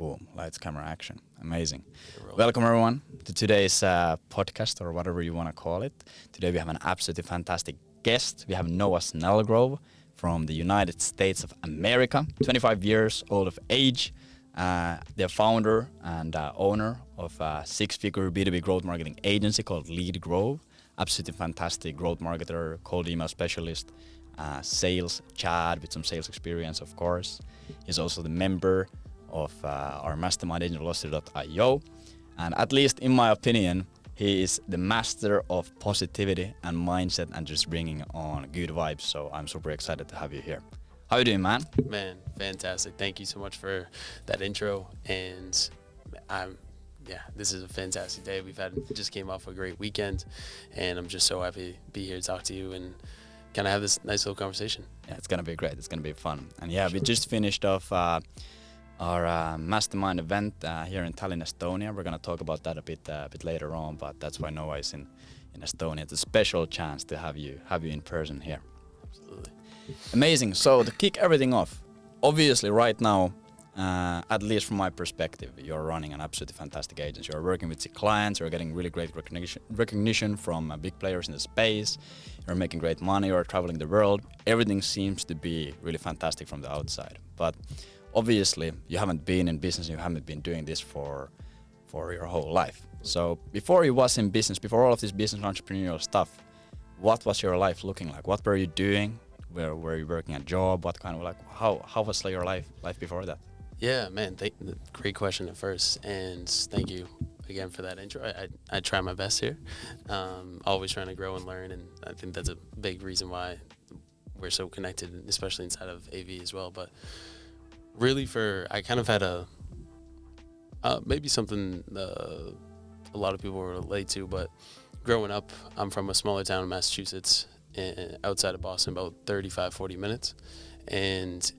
Boom, lights, camera, action. Amazing. Welcome everyone to today's podcast, or whatever you want to call it. Today we have an absolutely fantastic guest. We have Noah Snellgrove from the United States of America, 25 years old of age. The founder and owner of a six-figure B2B growth marketing agency called Lead Grove. Absolutely fantastic growth marketer, cold email specialist, sales Chad with some sales experience, of course. He's also the member of our mastermind agent velocity.io, and at least in my opinion, he is the master of positivity and mindset and just bringing on good vibes. So I'm super excited to have you here. How you doing, man? Man, fantastic. Thank you so much for that intro. And this is a fantastic day. Just came off a great weekend, and I'm just so happy to be here to talk to you and kind of have this nice little conversation. Yeah, it's gonna be great. It's gonna be fun. And yeah, we just finished off our mastermind event here in Talin, Estonia. We're gonna talk about that a bit later on, but that's why Noah is in Estonia. It's a special chance to have you in person here. Absolutely. Amazing. So to kick everything off, obviously right now, at least from my perspective, you're running an absolutely fantastic agency. You're working with the clients, you're getting really great recognition from big players in the space, you're making great money, you're traveling the world. Everything seems to be really fantastic from the outside. But obviously, you haven't been in business, you haven't been doing this for your whole life. So before you was in business, before all of this business entrepreneurial stuff, what was your life looking like? What were you doing? Where were you working a job? What kind of how was your life before that? Yeah, man, great question at first, and thank you again for that intro. I try my best here, always trying to grow and learn, and I think that's a big reason why we're so connected, especially inside of AV as well. But really, I kind of had maybe something a lot of people will relate to, but growing up, I'm from a smaller town in Massachusetts, outside of Boston, about 35-40 minutes, and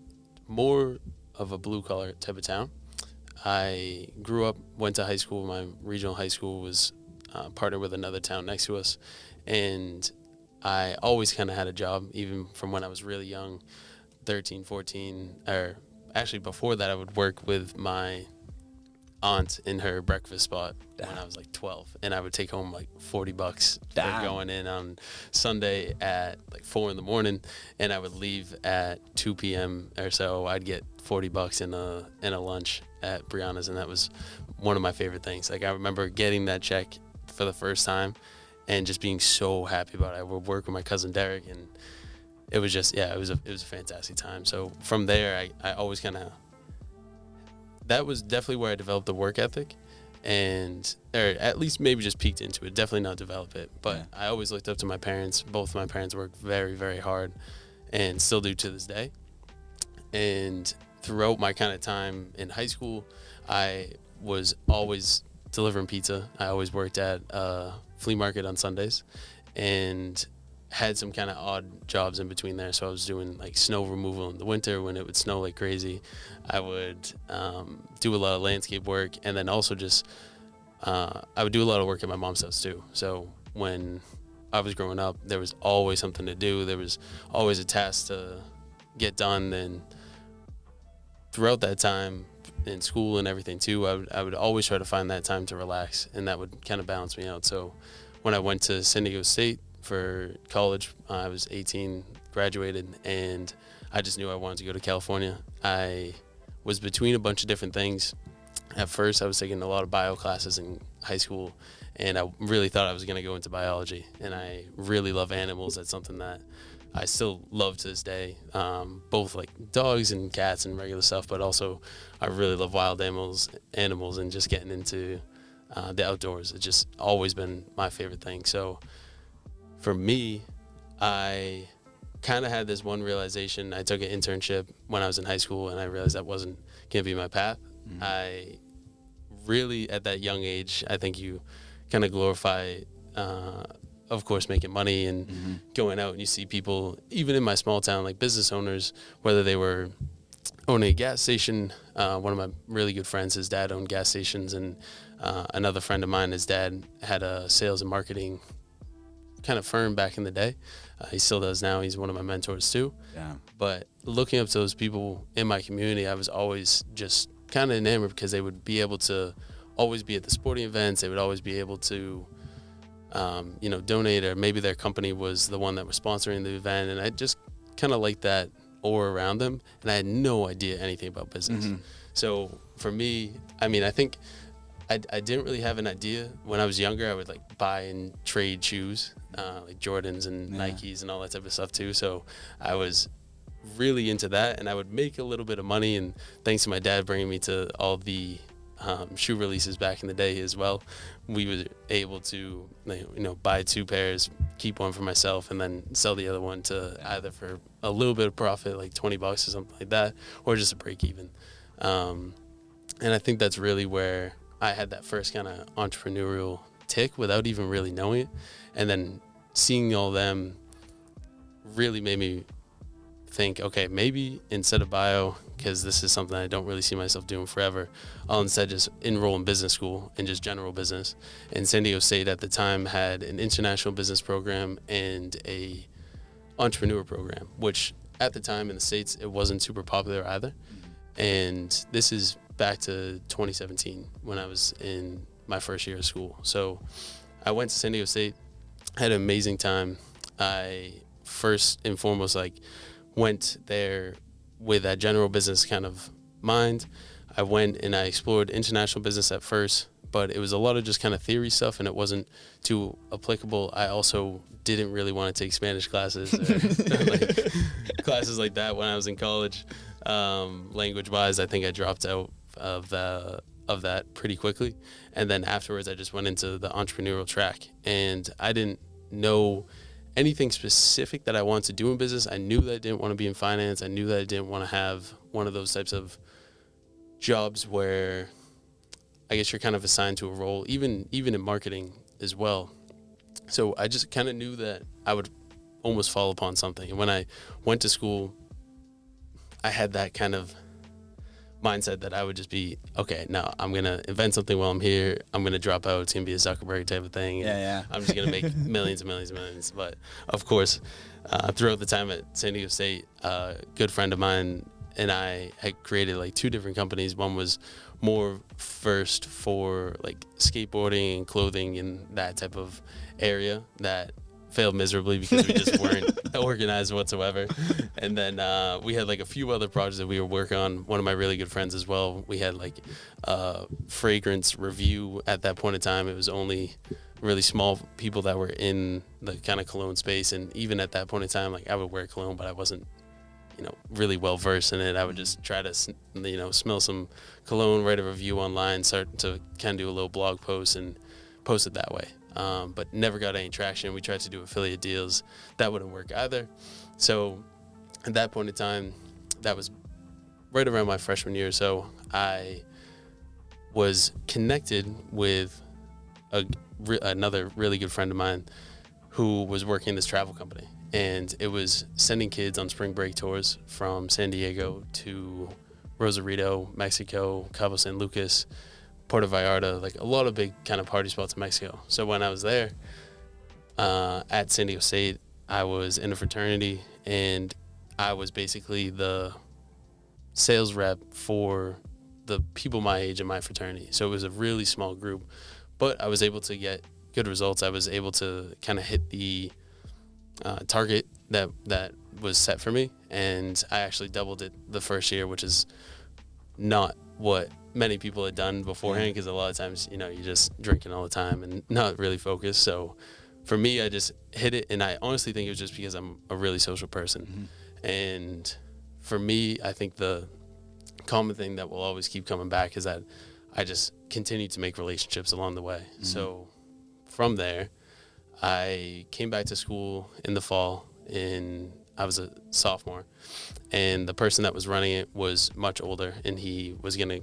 more of a blue-collar type of town. I grew up, went to high school. My regional high school was partnered with another town next to us, and I always kind of had a job, even from when I was really young, 13, 14, or actually before that, I would work with my aunt in her breakfast spot when I was like 12, and I would take home like $40 for going in on Sunday at like 4 a.m, and I would leave at 2 p.m. or so. I'd get $40 in a lunch at Brianna's, and that was one of my favorite things. Like, I remember getting that check for the first time and just being so happy about it. I would work with my cousin Derek, and it was just, it was a fantastic time. So from there, I always kind of, that was definitely where I developed the work ethic, or at least maybe just peeked into it. Definitely not develop it, but yeah. I always looked up to my parents. Both my parents worked very, very hard, and still do to this day. And throughout my kind of time in high school, I was always delivering pizza. I always worked at a flea market on Sundays, and had some kind of odd jobs in between there. So I was doing like snow removal in the winter when it would snow like crazy. I would do a lot of landscape work, and then also just I would do a lot of work at my mom's house too. So when I was growing up, there was always something to do. There was always a task to get done. And throughout that time in school and everything too, I would always try to find that time to relax, and that would kind of balance me out. So when I went to San Diego State for college, I was 18, graduated, and I just knew I wanted to go to California. I was between a bunch of different things. At first, I was taking a lot of bio classes in high school, and I really thought I was going to go into biology, and I really love animals. That's something that I still love to this day, both like dogs and cats and regular stuff, but also I really love wild animals and just getting into the outdoors. It's just always been my favorite thing. So for me, I kind of had this one realization. I took an internship when I was in high school, and I realized that wasn't going to be my path. Mm-hmm. I really, at that young age, I think you kind of glorify, of course, making money and mm-hmm. going out, and you see people, even in my small town, like business owners, whether they were owning a gas station. One of my really good friends, his dad owned gas stations, and another friend of mine, his dad had a sales and marketing kind of firm back in the day. He still does now. He's one of my mentors too. Yeah. But looking up to those people in my community, I was always just kind of enamored because they would be able to always be at the sporting events. They would always be able to, donate, or maybe their company was the one that was sponsoring the event. And I just kind of liked that aura around them. And I had no idea anything about business. Mm-hmm. So for me, I mean, I think I didn't really have an idea. When I was younger, I would like buy and trade shoes, like Jordans and Nikes and all that type of stuff too. So I was really into that, and I would make a little bit of money. And thanks to my dad bringing me to all the shoe releases back in the day as well, we were able to, buy 2 pairs, keep one for myself, and then sell the other one to either for a little bit of profit, like $20 or something like that, or just a break even. And I think that's really where I had that first kind of entrepreneurial tick without even really knowing it. And then seeing all them really made me think, okay, maybe instead of bio, because this is something I don't really see myself doing forever, I'll instead just enroll in business school and just general business. And San Diego State at the time had an international business program and a entrepreneur program, which at the time in the States, it wasn't super popular either. And this is back to 2017 when I was in my first year of school. So I went to San Diego State, had an amazing time. I first and foremost went there with that general business kind of mind. I went and I explored international business at first, but it was a lot of just kind of theory stuff and it wasn't too applicable. I also didn't really want to take Spanish classes or classes like that when I was in college. Language wise, I think I dropped out of that pretty quickly. And then afterwards, I just went into the entrepreneurial track, and I didn't know anything specific that I wanted to do in business. I knew that I didn't want to be in finance. I knew that I didn't want to have one of those types of jobs where I guess you're kind of assigned to a role, even in marketing as well. So I just kind of knew that I would almost fall upon something. And when I went to school, I had that kind of mindset that I would just be, okay, no, I'm going to invent something while I'm here. I'm going to drop out. It's going to be a Zuckerberg type of thing. Yeah. I'm just going to make millions and millions and millions. But of course, throughout the time at San Diego State, a good friend of mine and I had created 2 different companies. One was more first for skateboarding and clothing and that type of area that failed miserably because we just weren't organized whatsoever. And then we had a few other projects that we were working on. One of my really good friends as well, we had fragrance review at that point in time. It was only really small people that were in the kind of cologne space. And even at that point in time, I would wear cologne, but I wasn't really well versed in it. I would just try to smell some cologne, write a review online, start to kind of do a little blog post and post it that way. But never got any traction. We tried to do affiliate deals. That wouldn't work either. So at that point in time, that was right around my freshman year. So I was connected with another really good friend of mine who was working in this travel company. And it was sending kids on spring break tours from San Diego to Rosarito, Mexico, Cabo San Lucas, Puerto Vallarta, a lot of big kind of party spots in Mexico. So when I was there at San Diego State, I was in a fraternity, and I was basically the sales rep for the people my age in my fraternity. So it was a really small group, but I was able to get good results. I was able to kind of hit the target that was set for me, and I actually doubled it the first year, which is not what many people had done beforehand, because a lot of times you're just drinking all the time and not really focused. So for me, I just hit it, and I honestly think it was just because I'm a really social person. And for me, I think the common thing that will always keep coming back is that I just continue to make relationships along the way. So from there, I came back to school in the fall, and I was a sophomore, and the person that was running it was much older, and he was going to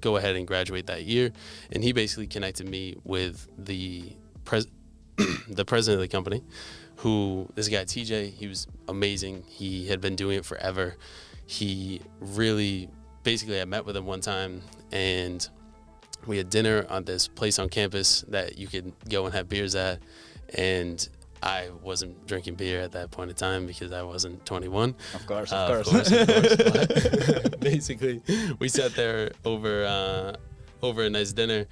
go ahead and graduate that year. And he basically connected me with the president of the company, who, this guy TJ, he was amazing. He had been doing it forever. He really, basically, I met with him one time, and we had dinner on this place on campus that you could go and have beers at. And I wasn't drinking beer at that point in time because I wasn't 21. Of course. But basically, we sat there over a nice dinner.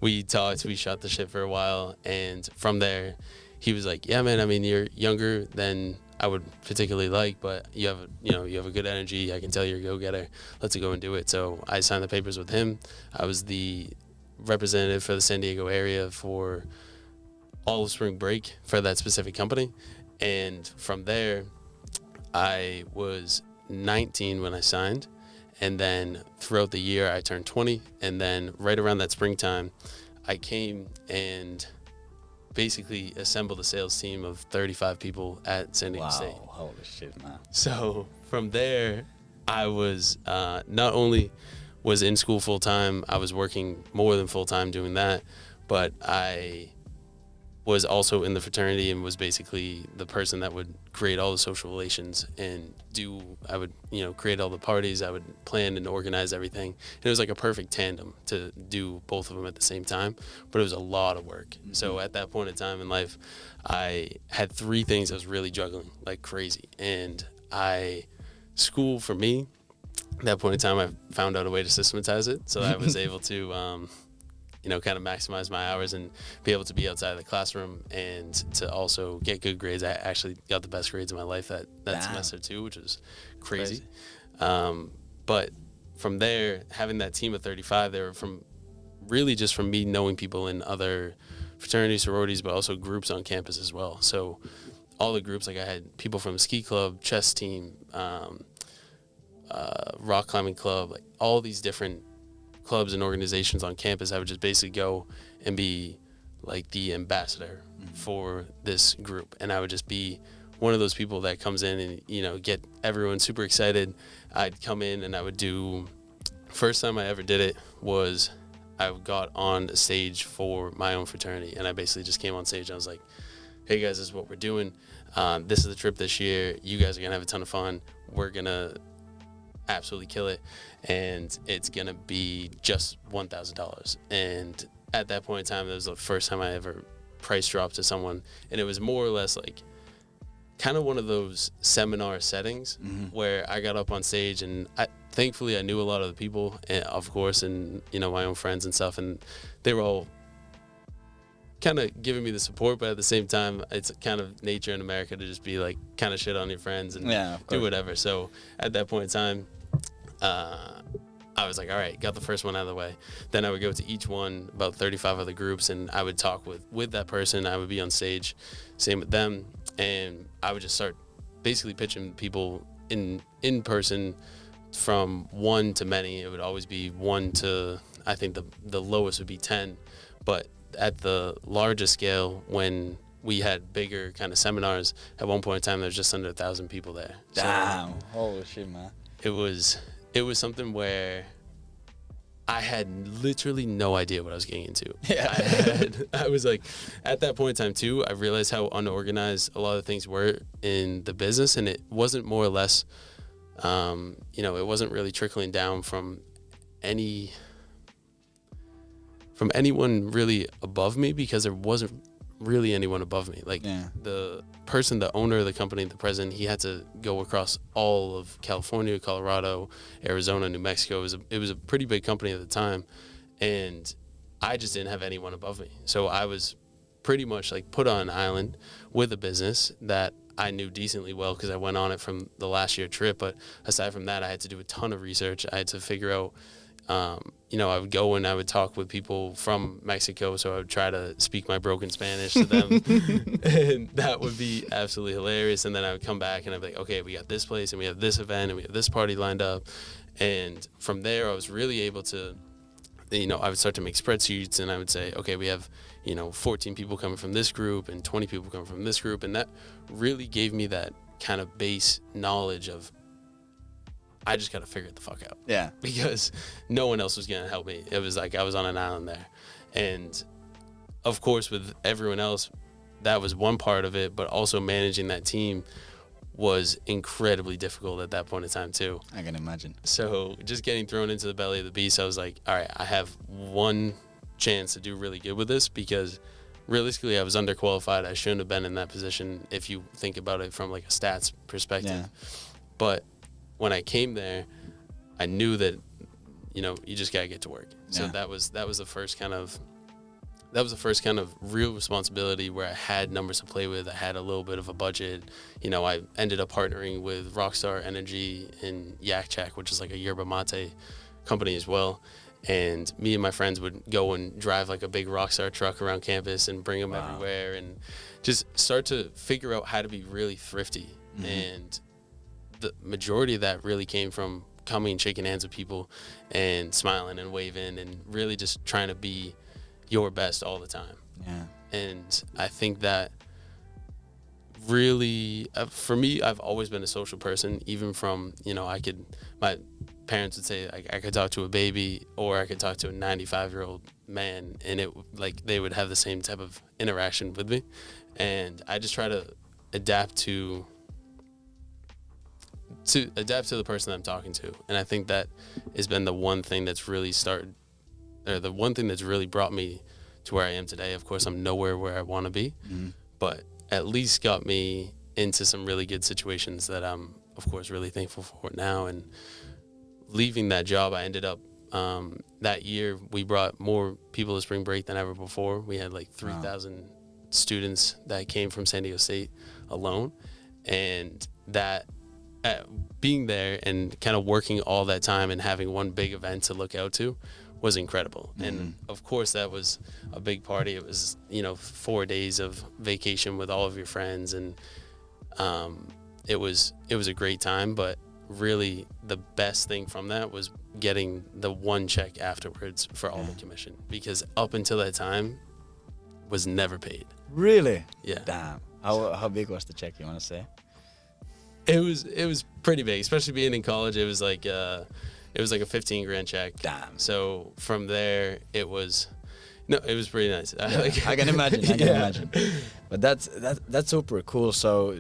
We talked, we shot the shit for a while, and from there, he was like, "Yeah, man. I mean, you're younger than I would particularly like, but you have a good energy. I can tell you're a go-getter. Let's go and do it." So I signed the papers with him. I was the representative for the San Diego area for all of spring break for that specific company, and from there, I was 19 when I signed. And then throughout the year, I turned 20. And then right around that springtime, I came and basically assembled a sales team of 35 people at San Diego State. Wow, holy shit, man. So from there, I was not only was in school full time, I was working more than full time doing that, but I was also in the fraternity and was basically the person that would create all the social relations and I would create all the parties. I would plan and organize everything. And it was like a perfect tandem to do both of them at the same time, but it was a lot of work. Mm-hmm. So at that point in time in life, I had 3 things I was really juggling like crazy. And school for me, at that point in time, I found out a way to systematize it. So I was able to, kind of maximize my hours and be able to be outside of the classroom and to also get good grades. I actually got the best grades of my life that semester too, which was crazy. But from there, having that team of 35, they were from me knowing people in other fraternities, sororities, but also groups on campus as well. So all the groups, like I had people from ski club, chess team, rock climbing club, like all these different clubs and organizations on campus. I would just basically go and be like the ambassador for this group, and I would just be one of those people that comes in and get everyone super excited. I'd come in and I would do, first time I ever did it was I got on a stage for my own fraternity, and I basically just came on stage and I was like, "Hey guys, this is what we're doing. This is the trip this year. You guys are gonna have a ton of fun. We're gonna absolutely kill it, and it's gonna be just $1,000. And at that point in time, that was the first time I ever price dropped to someone, and it was more or less like kind of one of those seminar settings where I got up on stage, and thankfully I knew a lot of the people, of course, and my own friends and stuff, and they were all kind of giving me the support, but at the same time, it's kind of nature in America to just be like kind of shit on your friends and do whatever. So at that point in time, I was like, all right, got the first one out of the way. Then I would go to each one, about 35 other groups, and I would talk with that person. I would be on stage, same with them, and I would just start basically pitching people in person from 1 to many. It would always be 1 to, I think the lowest would be 10, but at the largest scale, when we had bigger kind of seminars, at one point in time, there was just under 1,000 people there. Damn, holy shit, man. It was something where I had literally no idea what I was getting into. Yeah. I was like, at that point in time too, I realized how unorganized a lot of things were in the business, and it wasn't more or less, it wasn't really trickling down from anyone really above me, because there wasn't really anyone above me. Like the person, the owner of the company, the president, he had to go across all of California, Colorado, Arizona, New Mexico. It was a pretty big company at the time, and I just didn't have anyone above me. So I was pretty much like put on an island with a business that I knew decently well because I went on it from the last year trip. But aside from that, I had to do a ton of research. I had to figure out I would go and I would talk with people from Mexico, so I would try to speak my broken Spanish to them, and that would be absolutely hilarious. And then I would come back and I'd be like, okay, we got this place, and we have this event, and we have this party lined up. And from there, I was really able to, I would start to make spreadsheets, and I would say, okay, we have, 14 people coming from this group and 20 people coming from this group. And that really gave me that kind of base knowledge of, I just got to figure it the fuck out. Yeah. Because no one else was going to help me. It was like I was on an island there. And of course, with everyone else, that was one part of it, but also managing that team was incredibly difficult at that point in time too. I can imagine. So just getting thrown into the belly of the beast, I was like, all right, I have one chance to do really good with this, because realistically, I was underqualified. I shouldn't have been in that position if you think about it from like a stats perspective. Yeah. But when I came there, I knew that, you know, you just gotta get to work. So Yeah. that was the first kind of real responsibility where I had numbers to play with. I had a little bit of a budget. You know, I ended up partnering with Rockstar Energy and Yacht, which is like a yerba mate company as well. And me and my friends would go and drive like a big Rockstar truck around campus and bring them everywhere and just start to figure out how to be really thrifty. And the majority of that really came from coming and shaking hands with people and smiling and waving and really just trying to be your best all the time. Yeah. And I think that really, for me, I've always been a social person, even from, you know, my parents would say I could talk to a baby or I could talk to a 95-year-old man, and it like they would have the same type of interaction with me. And I just try to adapt to the person I'm talking to. And I think that has been the one thing that's really the one thing that's really brought me to where I am today. Of course, I'm nowhere where I want to be, but at least got me into some really good situations that I'm, of course, really thankful for now. And leaving that job, I ended up, that year, we brought more people to spring break than ever before. We had like 3,000 students that came from San Diego State alone. And that, being there and kind of working all that time and having one big event to look out to was incredible. And of course that was a big party. It was, you know, 4 days of vacation with all of your friends, and it was a great time. But really the best thing from that was getting the one check afterwards for all the commission, because up until that time was never paid. Really? Yeah. Damn. How big was the check, you want to say? It was pretty big, especially being in college. It was like a $15,000 check. Damn. So from there, it was pretty nice. I can imagine. I can imagine. But that's super cool. So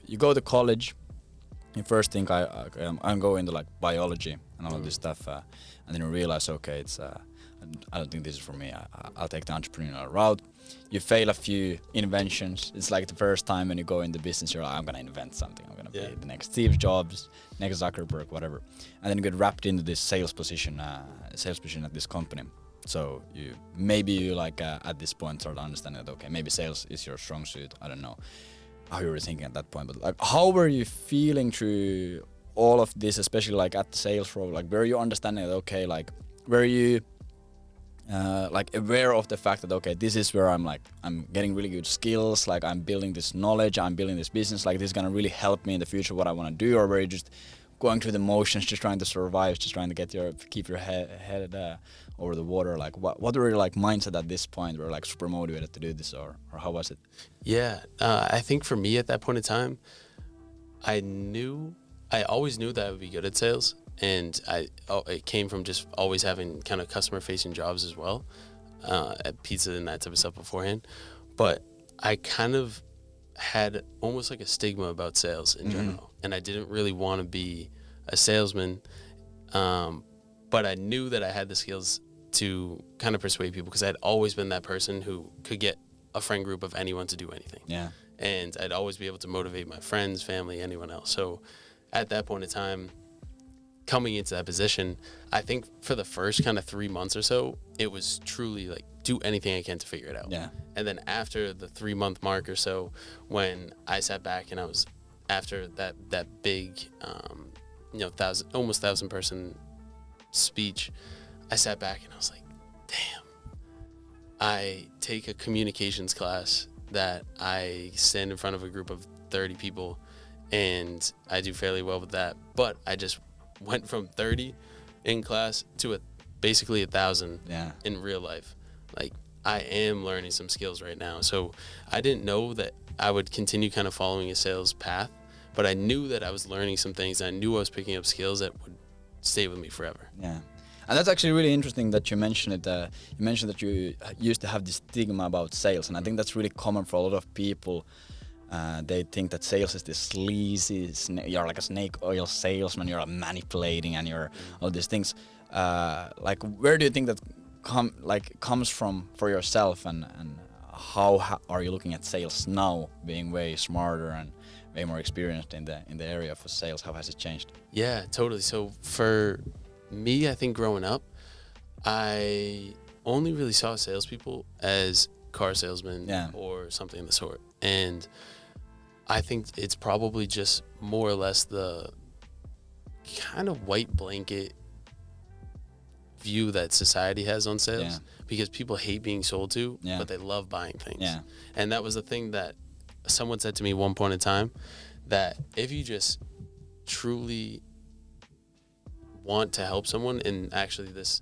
you go to college. You first think I'm going into like biology and all of this stuff, and then you realize, okay, it's I don't think this is for me. I'll take the entrepreneurial route. You fail a few inventions. It's like the first time when you go into business, you're like, I'm gonna invent something. I'm gonna be the next Steve Jobs, next Zuckerberg, whatever. And then you get wrapped into this sales position at this company. So you like at this point start understanding that, okay, maybe sales is your strong suit. I don't know how you were thinking at that point, but like, how were you feeling through all of this, especially like at the sales role? Like, were you understanding that, okay, like, were you like aware of the fact that, okay, this is where I'm getting really good skills, like I'm building this knowledge, I'm building this business, like this is gonna really help me in the future what I want to do? Or were you just going through the motions, just trying to survive, just trying to keep your head over the water? Like what were your like mindset at this point? Were you like super motivated to do this, or how was it? Yeah, I think for me at that point in time, I always knew that I would be good at sales. And it came from just always having kind of customer-facing jobs as well, at pizza and that type of stuff beforehand. But I kind of had almost like a stigma about sales in general, and I didn't really want to be a salesman. But I knew that I had the skills to kind of persuade people, because I'd always been that person who could get a friend group of anyone to do anything. Yeah. And I'd always be able to motivate my friends, family, anyone else. So at that point in time, coming into that position, I think for the first kind of 3 months or so, it was truly like do anything I can to figure it out. Yeah. And then after the 3-month mark or so, when I sat back and I was after that big, almost 1,000 person speech, I sat back and I was like, damn, I take a communications class that I stand in front of a group of 30 people, and I do fairly well with that, but I just went from 30 in class to basically 1,000 in real life. Like, I am learning some skills right now. So I didn't know that I would continue kind of following a sales path, but I knew that I was learning some things. I knew I was picking up skills that would stay with me forever. Yeah. And that's actually really interesting that you mentioned it. You mentioned that you used to have this stigma about sales, and I think that's really common for a lot of people. They think that sales is this sleazy, you're like a snake oil salesman, you're manipulating, and you're all these things. Like, where do you think that comes from for yourself, and how are you looking at sales now, being way smarter and way more experienced in the area for sales? How has it changed? Yeah, totally. So for me, I think growing up, I only really saw salespeople as car salesmen or something of the sort. And I think it's probably just more or less the kind of white blanket view that society has on sales, because people hate being sold to, but they love buying things. And that was the thing that someone said to me one point in time, that if you just truly want to help someone, and actually this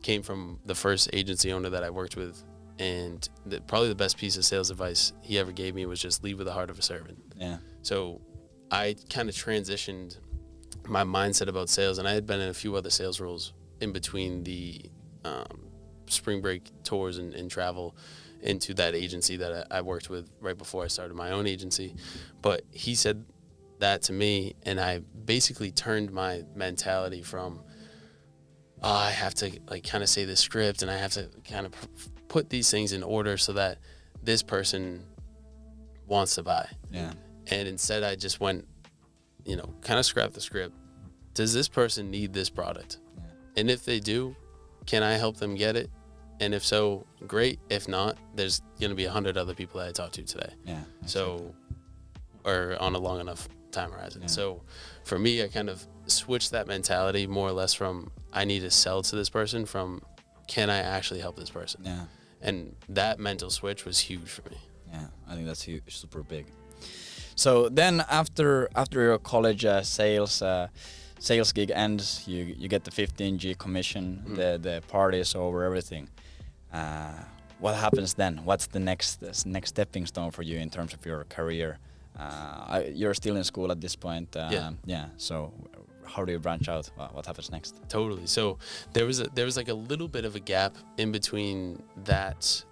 came from the first agency owner that I worked with, and probably the best piece of sales advice he ever gave me was just lead with the heart of a servant. So I kind of transitioned my mindset about sales, and I had been in a few other sales roles in between the spring break tours and travel into that agency that I worked with right before I started my own agency. But he said that to me, and I basically turned my mentality from, I have to like kind of say this script, and I have to kind of put these things in order so that this person wants to buy. And instead I just went, kind of scrap the script. Does this person need this product? And if they do, can I help them get it? And if so, great. If not, there's going to be 100 other people that I talk to today. So, or on a long enough time horizon. So for me, I kind of switched that mentality more or less from, I need to sell to this person, from, can I actually help this person? And that mental switch was huge for me. I think that's huge, super big. So then after your college sales gig ends, you get the 15G commission, the party's over, everything. What happens then? What's the next stepping stone for you in terms of your career? You're still in school at this point. So how do you branch out? What happens next? Totally. So there was like a little bit of a gap in between that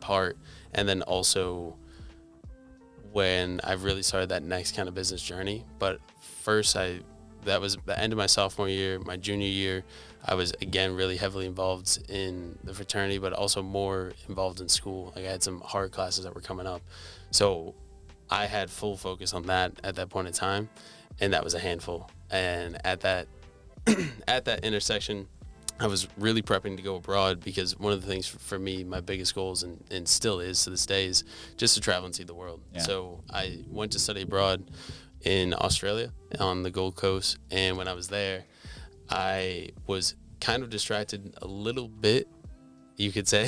part, and then also when I really started that next kind of business journey. But first, that was the end of my sophomore year. My junior year, I was again really heavily involved in the fraternity, but also more involved in school. Like I had some hard classes that were coming up, so I had full focus on that at that point in time, and that was a handful. And at that intersection, I was really prepping to go abroad, because one of the things for me, my biggest goals, and still is to this day, is just to travel and see the world. So I went to study abroad in Australia on the Gold Coast, and when I was there, I was kind of distracted a little bit, you could say.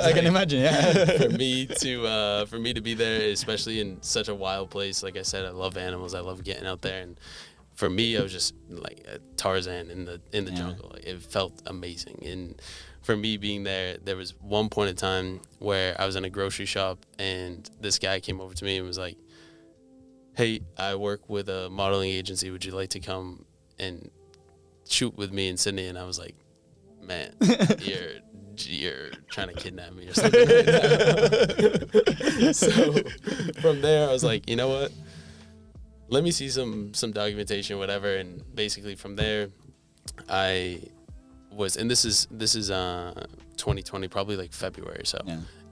I can imagine. for me to be there, especially in such a wild place. Like I said, I love animals. I love getting out there, and for me, I was just like a Tarzan in the jungle. Like, it felt amazing. And for me being there was one point in time where I was in a grocery shop, and this guy came over to me and was like, "Hey, I work with a modeling agency. Would you like to come and shoot with me in Sydney?" And I was like, "Man, you're trying to kidnap me or something right now." So from there, I was like, you know what? Let me see some documentation, whatever. And basically from there, I was, and this is 2020, probably like February or so.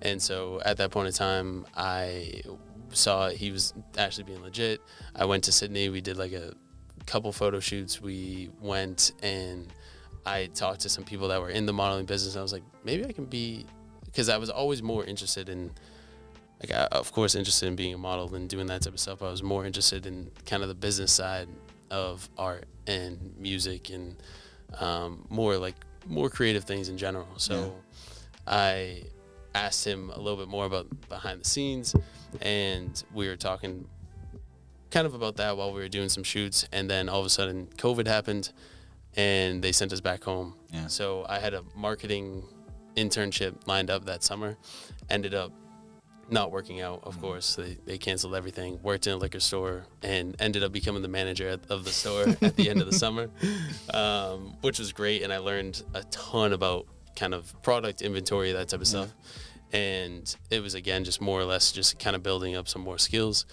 And so at that point in time, I saw he was actually being legit. I went to Sydney. We did like a couple photo shoots. We went and I talked to some people that were in the modeling business. I was like, maybe I can be, because I was always more interested in, like, of course, interested in being a model and doing that type of stuff. I was more interested in kind of the business side of art and music and more creative things in general. So I asked him a little bit more about behind the scenes, and we were talking kind of about that while we were doing some shoots. And then all of a sudden COVID happened, and they sent us back home. So I had a marketing internship lined up that summer, ended up not working out, of course. They canceled everything. Worked in a liquor store and ended up becoming the manager of the store at the end of the summer, which was great. And I learned a ton about kind of product inventory, that type of stuff. And it was, again, just more or less just kind of building up some more skills.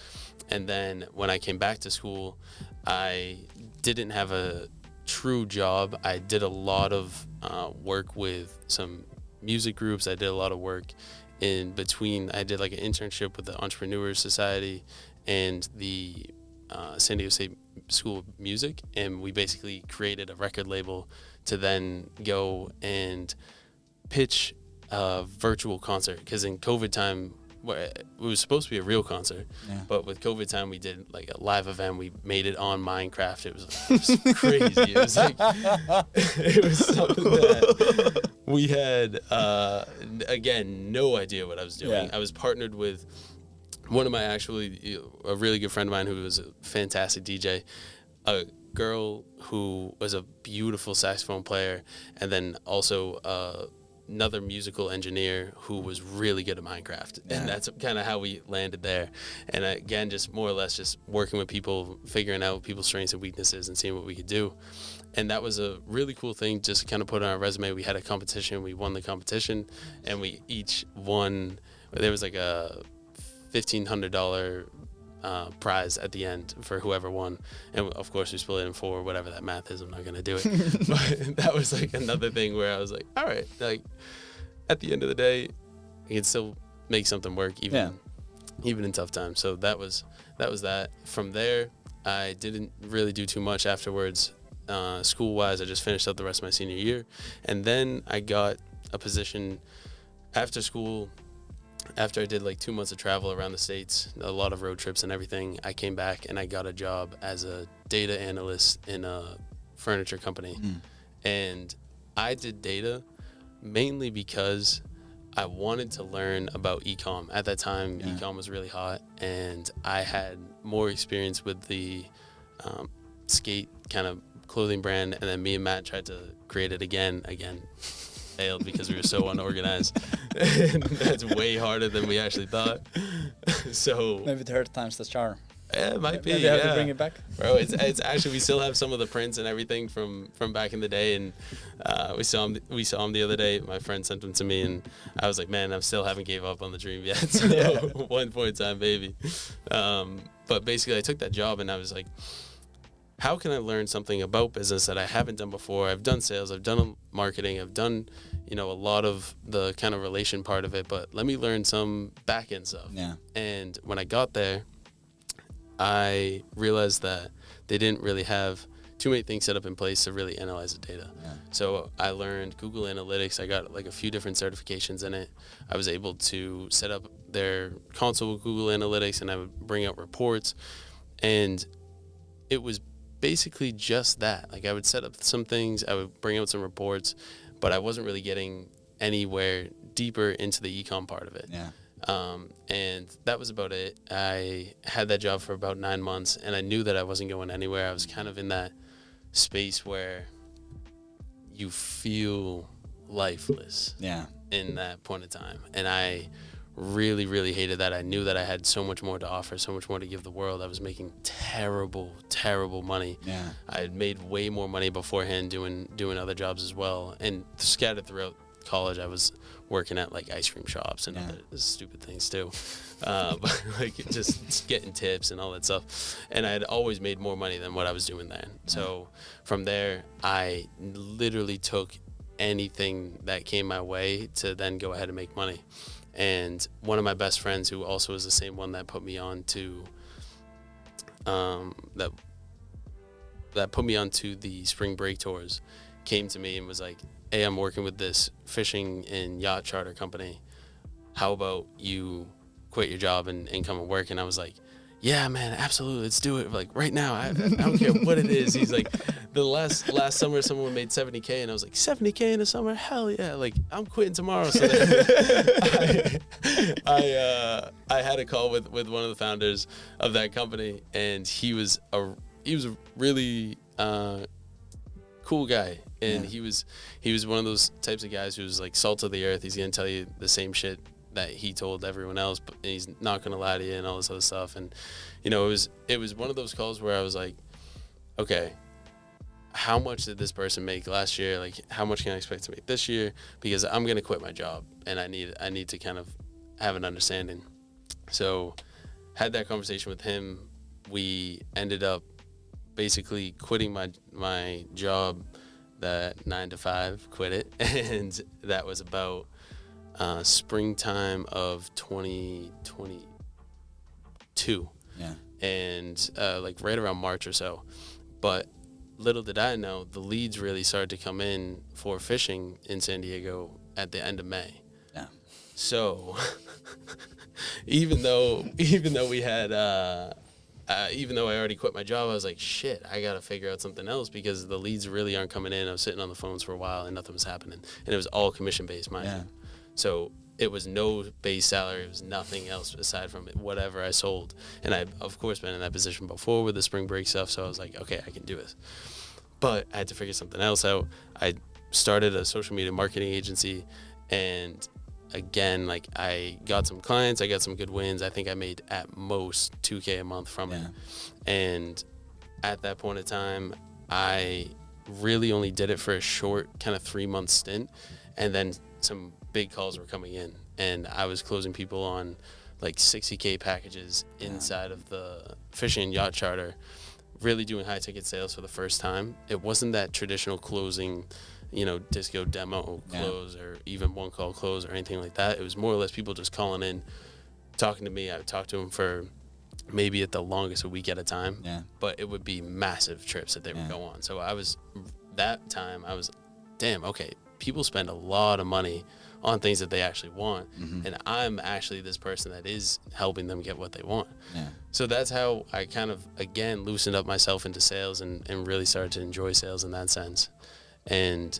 And then when I came back to school, I didn't have a true job. I did a lot of work with some music groups. I did a lot of work in between, I did like an internship with the Entrepreneur Society and the San Diego State School of Music, and we basically created a record label to then go and pitch a virtual concert, because in COVID time, it was supposed to be a real concert, but with COVID time, we did like a live event. We made it on Minecraft. It was crazy. It was like, it was something that we had, again, no idea what I was doing. Yeah. I was partnered with one of my a really good friend of mine who was a fantastic DJ, a girl who was a beautiful saxophone player, and then also another musical engineer who was really good at Minecraft. And that's kind of how we landed there. And again, just more or less just working with people, figuring out people's strengths and weaknesses and seeing what we could do. And that was a really cool thing just to kind of put on our resume. We had a competition, we won the competition, and we each won, there was like a $1,500 prize at the end for whoever won, and of course we split it in 4, whatever that math is. I'm not gonna do it. But that was like another thing where I was like, all right, like at the end of the day, you can still make something work even in tough times. So that was that. From there, I didn't really do too much afterwards. School wise, I just finished up the rest of my senior year, and then I got a position after school. After I did like 2 months of travel around the States, a lot of road trips and everything, I came back and I got a job as a data analyst in a furniture company. And I did data mainly because I wanted to learn about e-com. At that time, e-com was really hot, and I had more experience with the skate kind of clothing brand, and then me and Matt tried to create it again. Failed because we were so unorganized. And that's way harder than we actually thought. So maybe the third time's the charm. Yeah, it might be. Maybe have to bring it back, bro. It's actually, we still have some of the prints and everything from back in the day, and we saw him the other day. My friend sent them to me, and I was like, man, I still haven't gave up on the dream yet. So one point in time, baby. But basically, I took that job, and I was like, how can I learn something about business that I haven't done before? I've done sales, I've done marketing, I've done, a lot of the kind of relation part of it, but let me learn some back end stuff. Yeah. And when I got there, I realized that they didn't really have too many things set up in place to really analyze the data. Yeah. So I learned Google Analytics. I got like a few different certifications in it. I was able to set up their console with Google Analytics, and I would bring out reports, and it was basically just that. Like, I would set up some things, I would bring out some reports, but I wasn't really getting anywhere deeper into the e-com part of it. Yeah. And that was about it. I had that job for about 9 months, and I knew that I wasn't going anywhere. I was kind of in that space where you feel lifeless in that point of time. And I really, really hated that. I knew that I had so much more to offer, so much more to give the world. I was making terrible, terrible money. Yeah. I had made way more money beforehand doing other jobs as well. And scattered throughout college, I was working at like ice cream shops and other stupid things too. But like just getting tips and all that stuff. And I had always made more money than what I was doing then. So from there, I literally took anything that came my way to then go ahead and make money. And one of my best friends, who also is the same one that put me on to that put me onto the spring break tours, came to me and was like, hey, I'm working with this fishing and yacht charter company. How about you quit your job and come and work? And I was like, yeah, man, absolutely, let's do it. Like right now, I don't care what it is. He's like, the last summer, someone made $70K, and I was like, $70K in the summer? Hell yeah! Like, I'm quitting tomorrow. So then I had a call with one of the founders of that company, and he was a really cool guy, and he was one of those types of guys who's like salt of the earth. He's gonna tell you the same shit that he told everyone else, but he's not gonna lie to you and all this other stuff. And it was one of those calls where I was like, okay, how much did this person make last year? Like, how much can I expect to make this year? Because I'm gonna quit my job, and I need to kind of have an understanding. So had that conversation with him. We ended up basically quitting my job, that 9 to 5, quit it, and that was about springtime of 2022. Yeah. And like right around March or so. But little did I know, the leads really started to come in for fishing in San Diego at the end of May. Yeah. So even though we had even though I already quit my job, I was like, shit, I got to figure out something else because the leads really aren't coming in. I was sitting on the phones for a while and nothing was happening. And it was all commission-based, mind you. So it was no base salary. It was nothing else aside from whatever I sold. And I've, of course, been in that position before with the spring break stuff. So I was like, okay, I can do this. But I had to figure something else out. I started a social media marketing agency, and again, like I got some clients, I got some good wins. I think I made at most $2K a month from it. And at that point in time, I really only did it for a short kind of 3-month stint. And then some big calls were coming in, and I was closing people on like 60K packages inside of the fishing and yacht charter, really doing high ticket sales for the first time. It wasn't that traditional closing, disco demo close or even one call close or anything like that. It was more or less people just calling in, talking to me. I would talk to them for maybe at the longest a week at a time, but it would be massive trips that they would go on. So I was, damn, okay, people spend a lot of money on things that they actually want, and I'm actually this person that is helping them get what they want. So that's how I kind of, again, loosened up myself into sales and really started to enjoy sales in that sense. And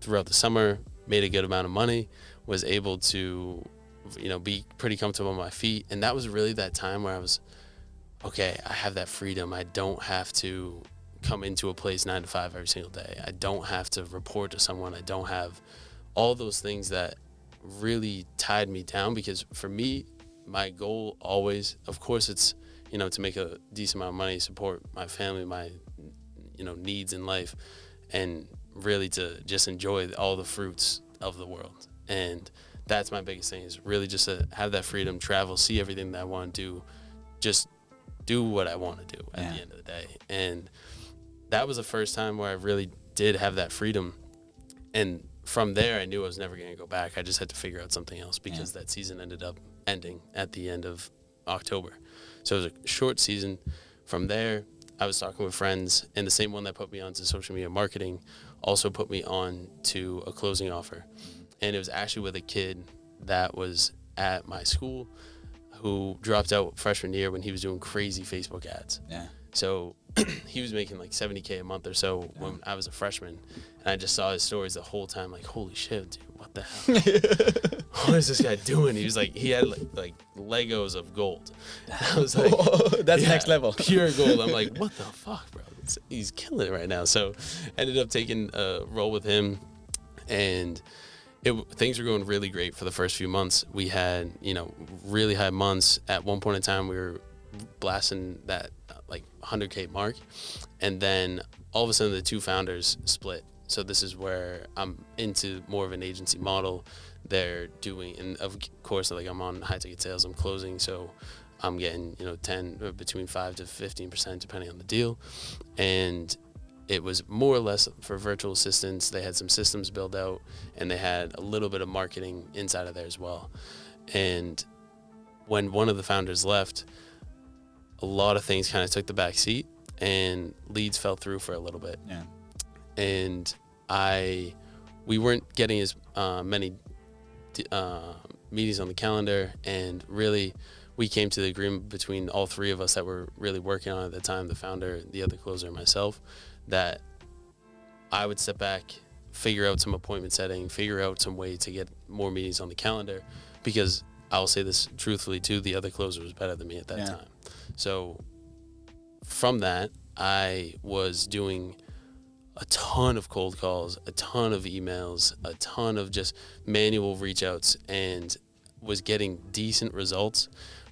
throughout the summer, made a good amount of money, was able to, be pretty comfortable on my feet. And that was really that time where I was, okay, I have that freedom. I don't have to come into a place 9 to 5 every single day. I don't have to report to someone. I don't have all those things that really tied me down, because for me, my goal always, of course, it's, to make a decent amount of money, support my family, my, needs in life, and really to just enjoy all the fruits of the world. And that's my biggest thing, is really just to have that freedom, travel, see everything that I want to do, just do what I want to do at the end of the day. And that was the first time where I really did have that freedom. And from there, I knew I was never going to go back. I just had to figure out something else, because that season ended up ending at the end of October. So it was a short season. From there, I was talking with friends, and the same one that put me onto social media marketing also put me on to a closing offer. And it was actually with a kid that was at my school who dropped out freshman year when he was doing crazy Facebook ads. So he was making like $70K a month or so when I was a freshman. And I just saw his stories the whole time, like, holy shit, dude, what the hell? What is this guy doing? He was like, he had like Legos of gold. I was like, that's next level. Pure gold. I'm like, what the fuck, bro? He's killing it right now. So ended up taking a role with him, and things were going really great for the first few months. We had, really high months. At one point in time, we were blasting that like 100K mark. And then all of a sudden the two founders split. So this is where I'm into more of an agency model. They're doing, and of course, like I'm on high ticket sales, I'm closing. So I'm getting, 10 or between 5 to 15% depending on the deal. And it was more or less for virtual assistants. They had some systems built out, and they had a little bit of marketing inside of there as well. And when one of the founders left, a lot of things kind of took the back seat, and leads fell through for a little bit. And we weren't getting as many meetings on the calendar, and really we came to the agreement between all three of us that were really working on it at the time, the founder, the other closer, and myself, that I would step back, figure out some appointment setting, figure out some way to get more meetings on the calendar, because I'll say this truthfully too, the other closer was better than me at that time. So from that, I was doing a ton of cold calls, a ton of emails, a ton of just manual reach outs, and was getting decent results.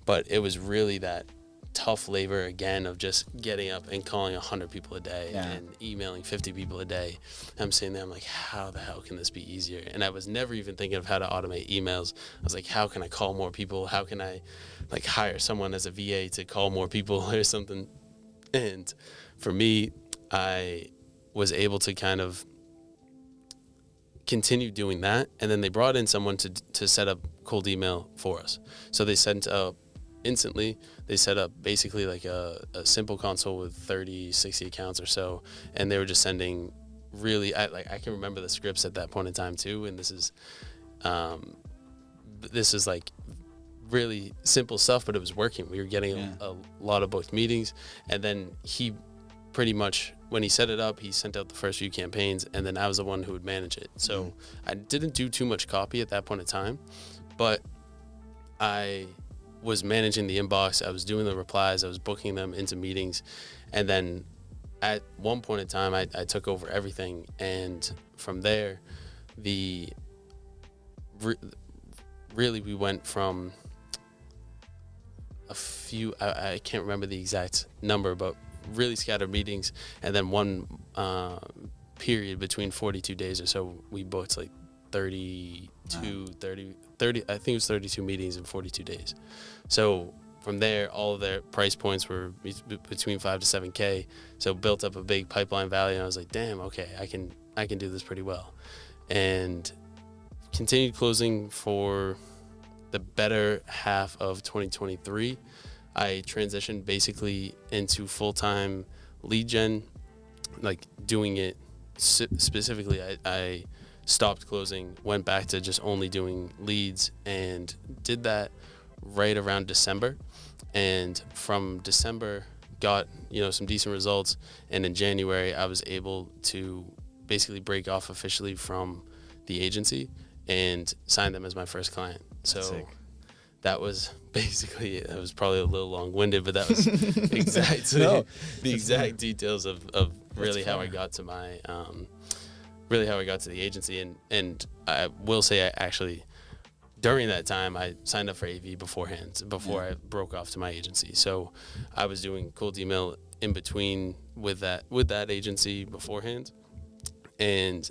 But it was really that tough labor again of just getting up and calling 100 people a day and emailing 50 people a day. I'm sitting there, I'm like, how the hell can this be easier? And I was never even thinking of how to automate emails. I was like, how can I call more people? How can I like hire someone as a VA to call more people or something? And for me, I was able to kind of continued doing that, and then they brought in someone to set up cold email for us. So they sent up instantly. They set up basically like a simple console with 30, 60 accounts or so, and they were just sending really, I can remember the scripts at that point in time too, and this is like really simple stuff, but it was working. We were getting a lot of booked meetings, and then he pretty much, when he set it up, he sent out the first few campaigns, and then I was the one who would manage it. So I didn't do too much copy at that point in time, but I was managing the inbox. I was doing the replies. I was booking them into meetings. And then at one point in time, I took over everything. And from there, really we went from a few, I can't remember the exact number, but really scattered meetings, and then one period between 42 days or so, we booked like 30, I think it was 32 meetings in 42 days. So from there, all of their price points were between 5 to 7K. So built up a big pipeline value, and I was like, damn, okay, I can do this pretty well. And continued closing for the better half of 2023. I transitioned basically into full-time lead gen, like doing it specifically. I stopped closing, went back to just only doing leads, and did that right around December. And from December, got some decent results. And in January, I was able to basically break off officially from the agency and sign them as my first client. So that was basically, it was probably a little long-winded, but that was exactly the exact details of really how I got to my really how I got to the agency. And I will say, I actually, during that time, I signed up for AV beforehand, before I broke off to my agency. So I was doing cold email in between with that agency beforehand. And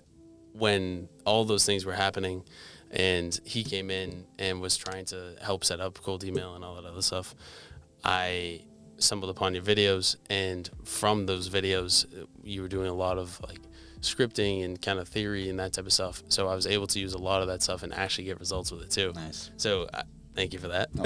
when all those things were happening, and he came in and was trying to help set up cold email and all that other stuff, I stumbled upon your videos, and from those videos, you were doing a lot of like scripting and kind of theory and that type of stuff. So I was able to use a lot of that stuff and actually get results with it too. Nice. So thank you for that. No,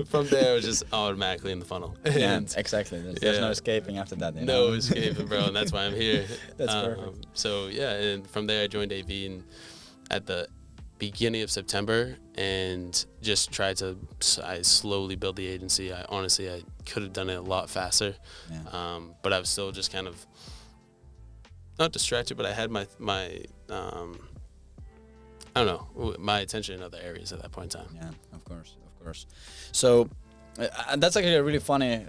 from there, I was just automatically in the funnel. Yeah, exactly. There's no escaping after that. No escaping, bro, and that's why I'm here. That's perfect. So yeah, and from there I joined AV at the beginning of September, and just I slowly built the agency. I could have done it a lot faster, but I was still just kind of not distracted, but I had my I don't know, my attention in other areas at that point in time. Yeah, of course. So that's actually really funny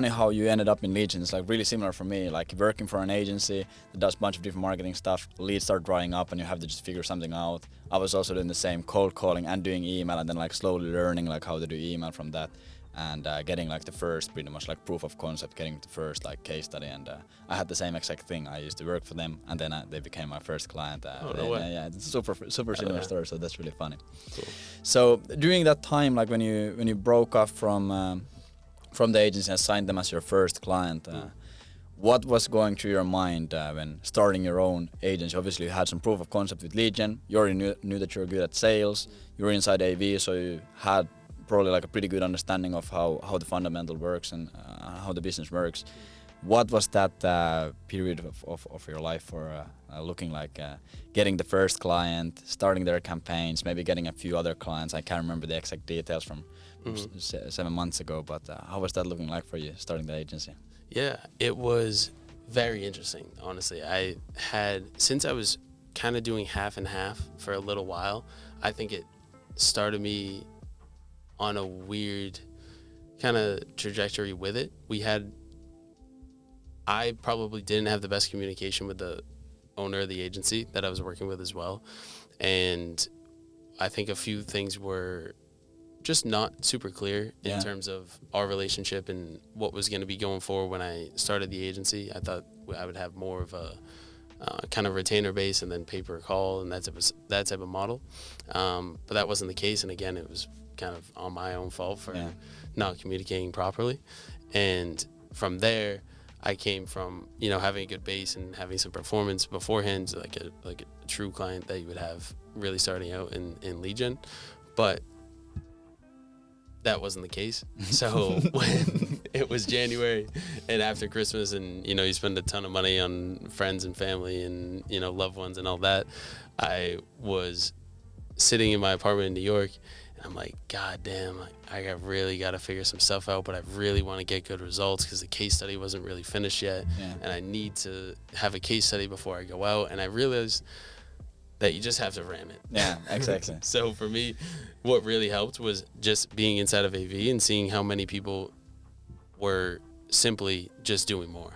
how you ended up in lead gen. It's like really similar for me, like working for an agency that does a bunch of different marketing stuff. Leads start drying up and you have to just figure something out. I was also doing the same, cold calling and doing email, and then like slowly learning like how to do email from that, and getting like the first pretty much like proof of concept, getting the first like case study. And I had the same exact thing. I used to work for them, and then they became my first client. No way. Yeah, it's a super similar story, so that's really funny. Cool. So during that time, like when you broke off from the agency and signed them as your first client, what was going through your mind when starting your own agency? Obviously, you had some proof of concept with lead gen. You already knew that you were good at sales. You were inside AV, so you had probably like a pretty good understanding of how the fundamental works and how the business works. What was that period of your life for looking like getting the first client, starting their campaigns, maybe getting a few other clients? I can't remember the exact details from 7 months ago, but how was that looking like for you, starting the agency? Yeah, it was very interesting, honestly. Since I was kind of doing half and half for a little while, I think it started me on a weird kind of trajectory with it. I probably didn't have the best communication with the owner of the agency that I was working with as well. And I think a few things were just not super clear in terms of our relationship and what was going to be going forward. When I started the agency, I thought I would have more of a kind of retainer base and then pay-per call and that type of model. But that wasn't the case. And again, it was kind of on my own fault for not communicating properly. And from there, I came from, having a good base and having some performance beforehand, like a true client that you would have really starting out in lead gen. But that wasn't the case. So when it was January and after Christmas and, you spend a ton of money on friends and family and, loved ones and all that, I was sitting in my apartment in New York and I'm like, God damn, I really got to figure some stuff out, but I really want to get good results because the case study wasn't really finished yet. Yeah. And I need to have a case study before I go out. And I realized that you just have to ram it. Yeah, exactly. So for me, what really helped was just being inside of AV and seeing how many people were simply just doing more.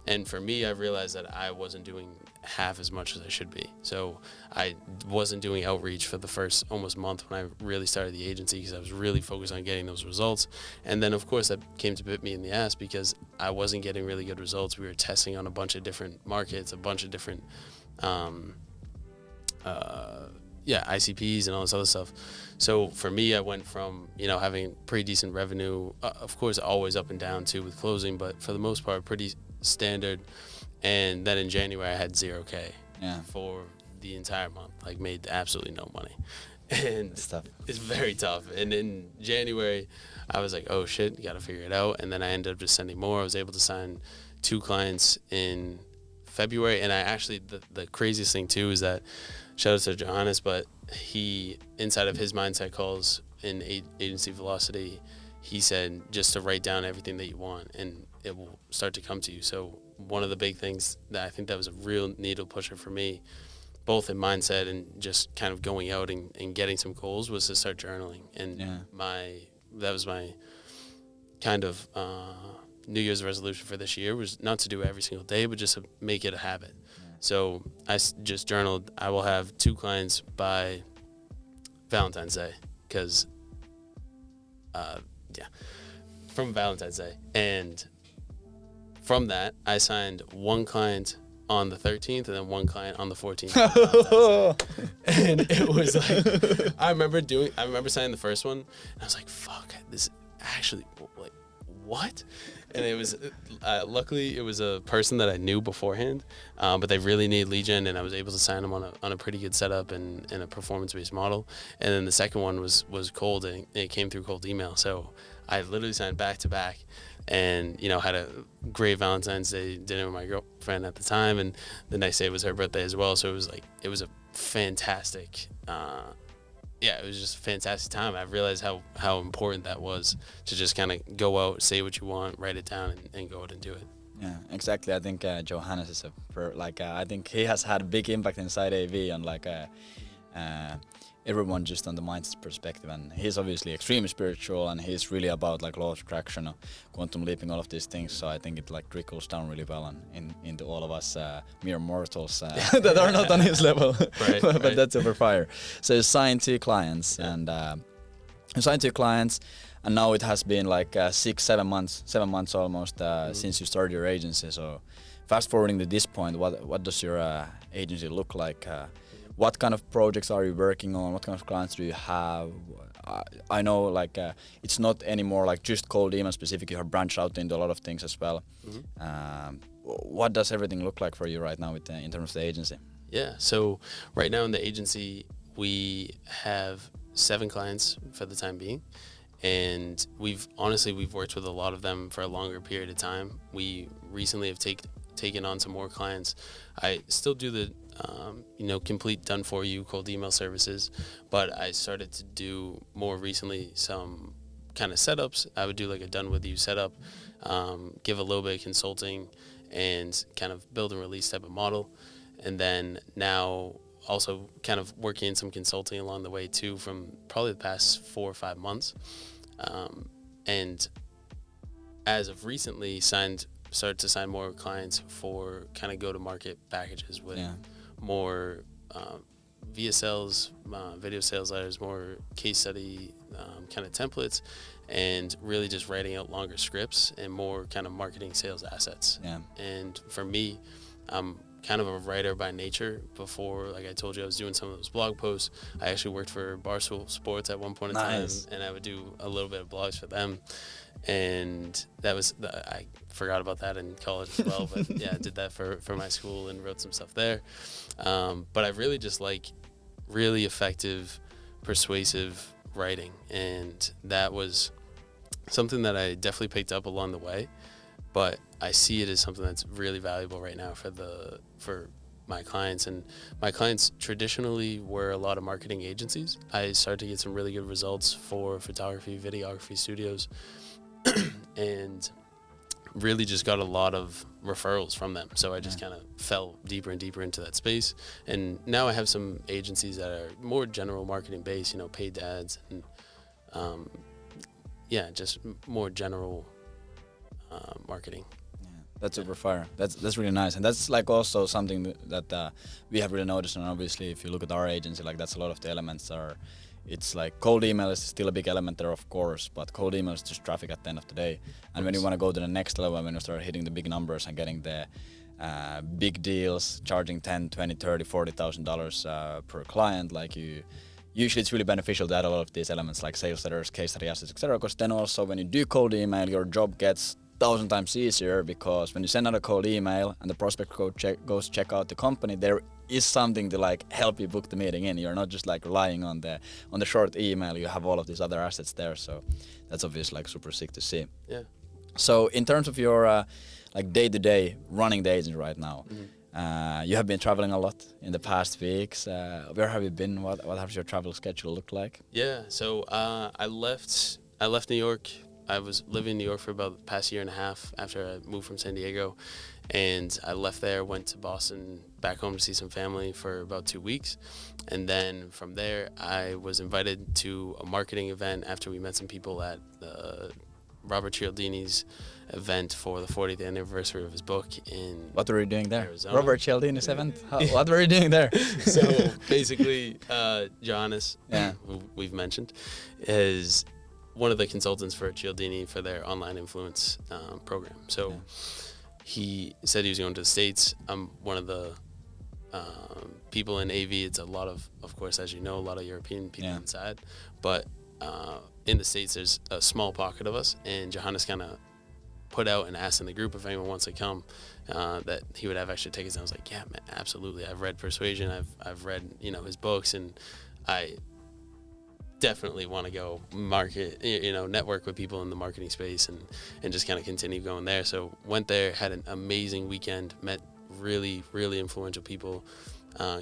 And for me, I realized that I wasn't doing half as much as I should be. So I wasn't doing outreach for the first almost month when I really started the agency because I was really focused on getting those results. And then, of course, that came to bit me in the ass because I wasn't getting really good results. We were testing on a bunch of different markets, a bunch of different ICPs and all this other stuff. So for me, I went from, having pretty decent revenue, of course, always up and down too with closing, but for the most part, pretty standard. And then in January, I had 0K for the entire month, like made absolutely no money. And it's very tough. And in January, I was like, oh shit, got to figure it out. And then I ended up just sending more. I was able to sign 2 clients in February. And I actually, the craziest thing too is that, shout out to Johannes, but he, inside of his mindset calls in Agency Velocity, he said just to write down everything that you want and it will start to come to you. So one of the big things that I think that was a real needle pusher for me, both in mindset and just kind of going out and getting some goals, was to start journaling. And that was my kind of New Year's resolution for this year, was not to do it every single day, but just to make it a habit. So I just journaled, I will have 2 clients by Valentine's Day, because, from Valentine's Day. And from that, I signed 1 client on the 13th and then 1 client on the 14th. And it was like, I remember signing the first one, and I was like, fuck, this actually, like, what? And it was, luckily, it was a person that I knew beforehand, but they really needed lead gen, and I was able to sign them on a pretty good setup and a performance-based model. And then the second one was cold, and it came through cold email. So I literally signed back-to-back and, had a great Valentine's Day dinner with my girlfriend at the time, and the next day was her birthday as well. So it was a fantastic it was just a fantastic time. I realized how important that was to just kind of go out, say what you want, write it down, and go out and do it. Yeah, exactly. I think Johannes is I think he has had a big impact inside AV on everyone just on the mindset perspective, and he's obviously extremely spiritual, and he's really about like law of attraction, quantum leaping, all of these things. So I think it like trickles down really well into all of us mere mortals that are not on his level. But that's over fire. So you signed 2 clients, and and now it has been like 7 months almost since you started your agency. So fast forwarding to this point, what does your agency look like? What kind of projects are you working on? What kind of clients do you have? I know it's not anymore like just cold email specific. You have branched out into a lot of things as well. Mm-hmm. What does everything look like for you right now in terms of the agency? Yeah, so right now in the agency, we have 7 clients for the time being. And we've worked with a lot of them for a longer period of time. We recently have taken on some more clients. I still do the complete done for you cold email services, but I started to do more recently some kind of setups. I would do like a done with you setup, give a little bit of consulting, and kind of build and release type of model. And then now also kind of working in some consulting along the way too, from probably the past 4 or 5 months. And as of recently started to sign more clients for kind of go-to-market packages with more VSLs, video sales letters, more case study kind of templates, and really just writing out longer scripts and more kind of marketing sales assets. Yeah. And for me, I'm kind of a writer by nature. Before, like I told you, I was doing some of those blog posts. I actually worked for Barstool Sports at one point in time, and I would do a little bit of blogs for them. And that was, I forgot about that in college as well, but yeah, I did that for my school and wrote some stuff there. But I really just like really effective, persuasive writing, and that was something that I definitely picked up along the way. But I see it as something that's really valuable right now for my clients. And my clients traditionally were a lot of marketing agencies. I started to get some really good results for photography, videography studios, and really just got a lot of referrals from them. So I just kind of fell deeper and deeper into that space. And now I have some agencies that are more general marketing based, you know, paid ads and just more general marketing. Yeah, that's super fire. That's really nice, and that's like also something that we have really noticed. And obviously, if you look at our agency, like that's a lot of the elements are. It's like cold email is still a big element there, of course, but cold email is just traffic at the end of the day. And when you want to go to the next level, when you start hitting the big numbers and getting the big deals, charging $10, $20, $30, $40,000 per client, like usually it's really beneficial to add a lot of these elements like sales letters, case study assets, etc. Because then also when you do cold email, your job gets 1,000 times easier, because when you send out a cold email and the prospect goes check out the company, there is something to like help you book the meeting in. You're not just like relying on the short email. You have all of these other assets there, so that's obviously like super sick to see. Yeah. So in terms of your like day-to-day running the agency right now, you have been traveling a lot in the past weeks. Where have you been? What has your travel schedule looked like? Yeah, so I left New York. I was living in New York for about the past year and a half after I moved from San Diego, and I left there, went to Boston, back home to see some family for about 2 weeks, and then from there I was invited to a marketing event after we met some people at Robert Cialdini's event for the 40th anniversary of his book in What were you doing there? Arizona. Robert Cialdini's event? What were you doing there? So basically, Johannes, who we've mentioned, is one of the consultants for Cialdini for their online influence program. So he said he was going to the States. I'm one of the people in AV. It's a lot of course, as you know, a lot of European people inside. But in the States, there's a small pocket of us. And Johannes kind of put out and asked in the group if anyone wants to come, that he would have extra tickets. And I was like, yeah, man, absolutely. I've read Persuasion. I've read, you know, his books, and I definitely want to go market, you know, network with people in the marketing space and just kind of continue going there. So went there, had an amazing weekend, met really, really influential people,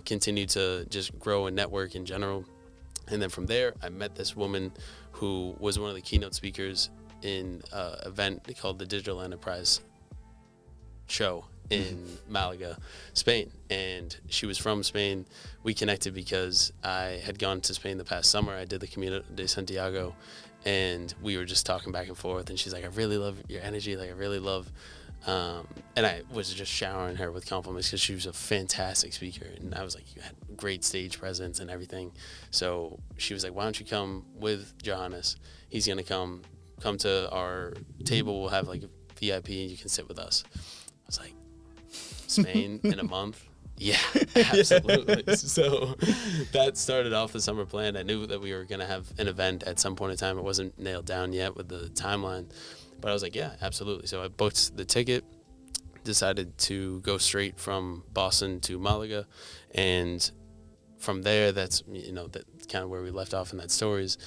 continued to just grow and network in general. And then from there, I met this woman who was one of the keynote speakers in an event called the Digital Enterprise Show in Malaga, Spain. And she was from Spain. We connected because I had gone to Spain the past summer. I did the Camino de Santiago, and we were just talking back and forth. And she's like, I really love your energy. Like, I really love, and I was just showering her with compliments because she was a fantastic speaker. And I was like, you had great stage presence and everything. So she was like, why don't you come with Johannes? He's going to come to our table. We'll have like a VIP and you can sit with us. I was like, Spain in a month? Yeah, absolutely. So that started off the summer plan. I knew that we were going to have an event at some point in time. It wasn't nailed down yet with the timeline, but I was like, yeah, absolutely. So I booked the ticket, decided to go straight from Boston to Malaga, and from there, that's, you know, that kind of where we left off in that stories.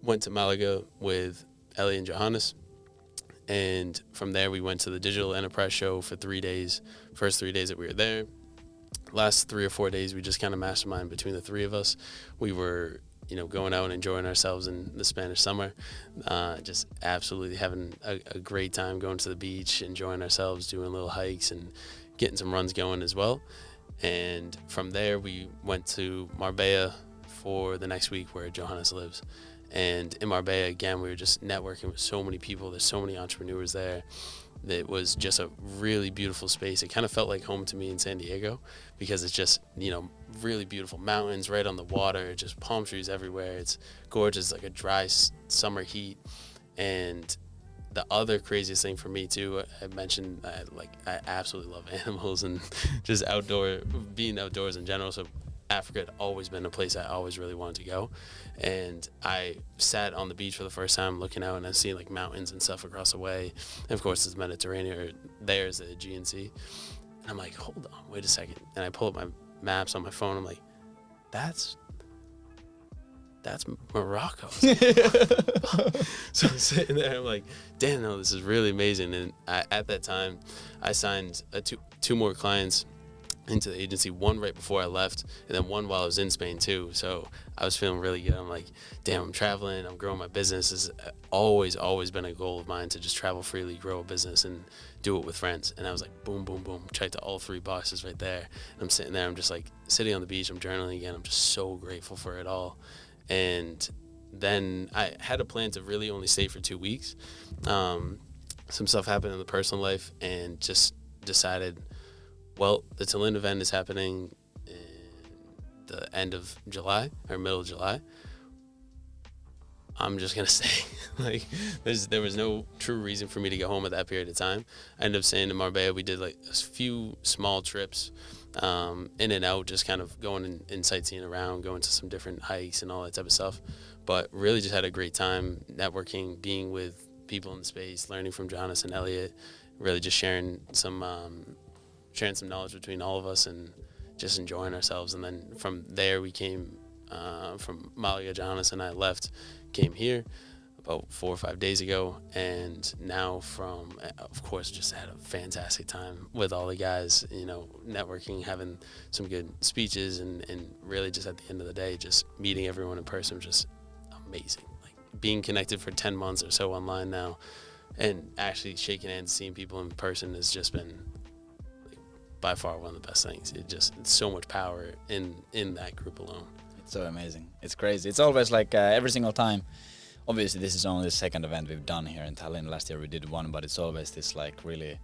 Went to Malaga with Ellie and Johannes. And from there, we went to the Digital Enterprise Show for 3 days. First 3 days that we were there. Last 3 or 4 days, we just kind of mastermind between the three of us. We were, you know, going out and enjoying ourselves in the Spanish summer. Just absolutely having a great time, going to the beach, enjoying ourselves, doing little hikes and getting some runs going as well. And from there, we went to Marbella for the next week where Johannes lives. And in Marbella, again, we were just networking with so many people. There's so many entrepreneurs there. It was just a really beautiful space. It kind of felt like home to me in San Diego because it's just, you know, really beautiful mountains right on the water, just palm trees everywhere. It's gorgeous, like a dry summer heat. And the other craziest thing for me too, I mentioned I absolutely love animals and just being outdoors in general. So Africa had always been a place I always really wanted to go. And I sat on the beach for the first time looking out, and I see like mountains and stuff across the way. And of course, it's Mediterranean, or there's the Aegean Sea. And I'm like, hold on, wait a second. And I pull up my maps on my phone. I'm like, that's Morocco. So I'm sitting there, I'm like, damn, no, this is really amazing. And at that time, I signed two more clients into the agency, one right before I left, and then one while I was in Spain too. So I was feeling really good. I'm like, damn, I'm traveling, I'm growing my business. It's always been a goal of mine to just travel freely, grow a business, and do it with friends. And I was like, boom, boom, boom, checked all 3 boxes right there. And I'm sitting there, I'm just like sitting on the beach, I'm journaling again. I'm just so grateful for it all. And then I had a plan to really only stay for 2 weeks. Some stuff happened in the personal life, and just decided, well, the Talin event is happening in the end of July or middle of July. I'm just going to stay. Like, there was no true reason for me to go home at that period of time. I ended up staying in Marbella. We did like a few small trips in and out, just kind of going and sightseeing around, going to some different hikes and all that type of stuff. But really just had a great time networking, being with people in the space, learning from Jonas and Elliot, really just sharing some knowledge between all of us and just enjoying ourselves. And then from there we came from Malaga. Jonas and I came here about 4 or 5 days ago, and now of course, just had a fantastic time with all the guys, networking, having some good speeches, and really just at the end of the day, just meeting everyone in person was just amazing. Like, being connected for 10 months or so online now, and actually shaking hands, seeing people in person has just been by far one of the best things. It's so much power in that group alone. It's so amazing. It's crazy. It's always like every single time. Obviously, this is only the second event we've done here in Talin. Last year we did one, but it's always this like really,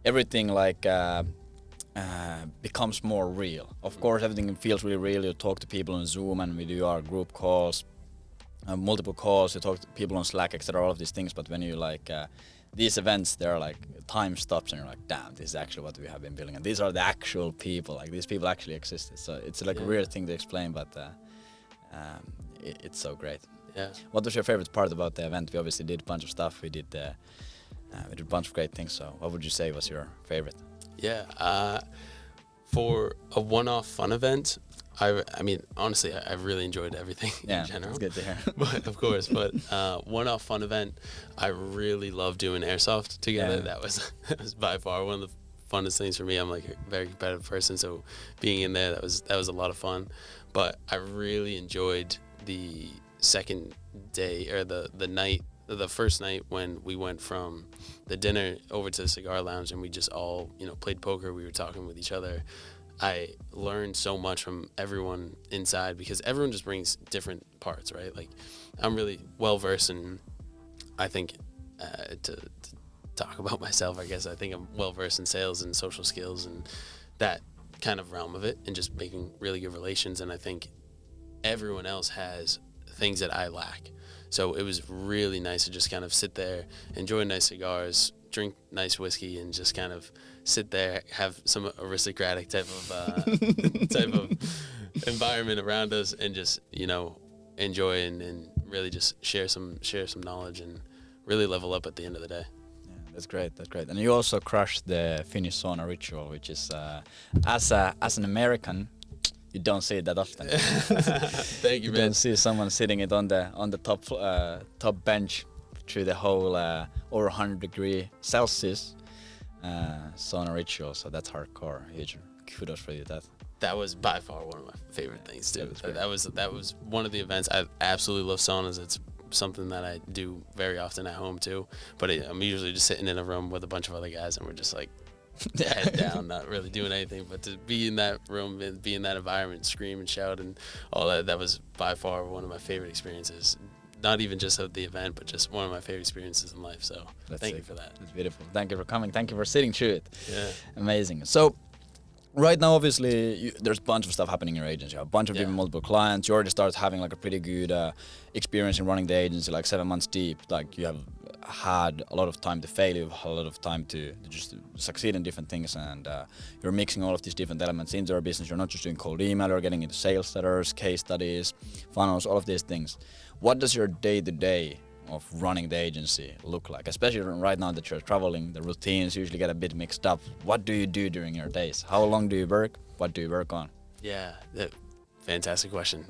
everything like becomes more real. Of course, everything feels really real. You talk to people on Zoom, and we do our group calls, multiple calls. You talk to people on Slack, etc. All of these things. But when you these events, they're like time stops, and you're like, damn, this is actually what we have been building, and these are the actual people. Like, these people actually existed. So it's like a weird thing to explain, but it's so great. Yeah. What was your favorite part about the event? We obviously did a bunch of stuff. We did a bunch of great things. So what would you say was your favorite? Yeah. For a one-off fun event, I mean, honestly, I really enjoyed everything in general. It's good to hear. But of course, one-off fun event, I really love doing airsoft together. Yeah. That was by far one of the funnest things for me. I'm like a very competitive person, so being in there, that was a lot of fun. But I really enjoyed the second day, or the first night, when we went from the dinner over to the cigar lounge, and we just all played poker. We were talking with each other. I learned so much from everyone inside, because everyone just brings different parts, right? Like, I'm really well versed in, I think, to talk about myself, I guess I think I'm well versed in sales and social skills and that kind of realm of it, and just making really good relations. And I think everyone else has things that I lack. So it was really nice to just kind of sit there, enjoy nice cigars, drink nice whiskey, and just kind of sit there, have some aristocratic type of environment around us, and just enjoy and really just share some knowledge and really level up at the end of the day. Yeah, that's great. And you also crushed the Finnish sauna ritual, which is as an American, you don't see it that often. Thank you, man. You don't see someone sitting it on the top bench through the whole over 100°C sauna ritual. So that's hardcore. Huge kudos for you. That was by far one of my favorite things too. That was one of the events. I absolutely love saunas. It's something that I do very often at home too. But I'm usually just sitting in a room with a bunch of other guys, and we're just like head down, not really doing anything. But to be in that room and be in that environment, scream and shout and all that was by far one of my favorite experiences. Not even just of the event, but just one of my favorite experiences in life. So thank you for that. That's beautiful. Thank you for coming. Thank you for sitting through it. Yeah. Amazing. So right now, obviously, there's a bunch of stuff happening in your agency. A bunch of different multiple clients. You already started having like a pretty good experience in running the agency, like 7 months deep. Like you have had a lot of time to fail, you've had a lot of time to just succeed in different things, and you're mixing all of these different elements into your business. You're not just doing cold email, you're getting into sales letters, case studies, funnels, all of these things. What does your day-to-day of running the agency look like? Especially right now that you're traveling, the routines usually get a bit mixed up. What do you do during your days? How long do you work? What do you work on? Yeah, fantastic question.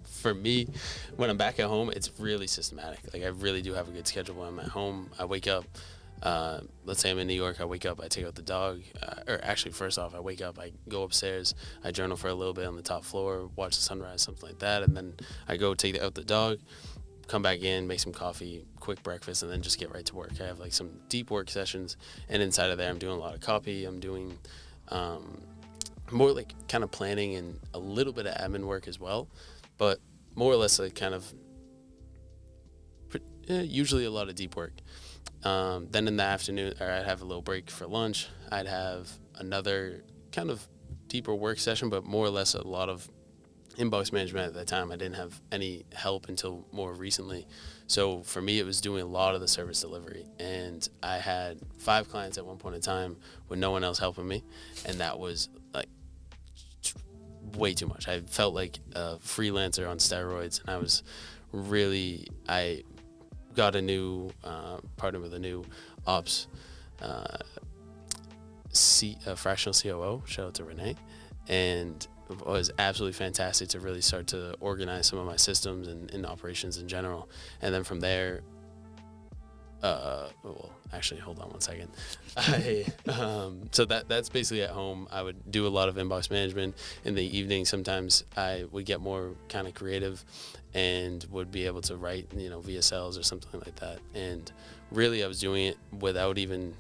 For me, when I'm back at home, it's really systematic. Like I really do have a good schedule when I'm at home. I wake up, let's say I'm in New York, I wake up, I take out the dog, or actually first off, I wake up, I go upstairs, I journal for a little bit on the top floor, watch the sunrise, something like that, and then I go take out the dog, come back in, make some coffee, quick breakfast, and then just get right to work. I have like some deep work sessions, and inside of there, I'm doing a lot of copy. I'm doing more like kind of planning and a little bit of admin work as well, but more or less like kind of usually a lot of deep work. Then in the afternoon, or I'd have a little break for lunch. I'd have another kind of deeper work session, but more or less a lot of inbox management at that time. I didn't have any help until more recently. So for me, it was doing a lot of the service delivery. And I had 5 clients at one point in time with no one else helping me. And that was like way too much. I felt like a freelancer on steroids. And I got a new, partnered with a new ops, fractional COO, shout out to Renee. And it was absolutely fantastic to really start to organize some of my systems and operations in general. And then from there, well, actually, hold on one second. So that's basically at home. I would do a lot of inbox management. In the evening, sometimes I would get more kind of creative and would be able to write, VSLs or something like that. And really, I was doing it without even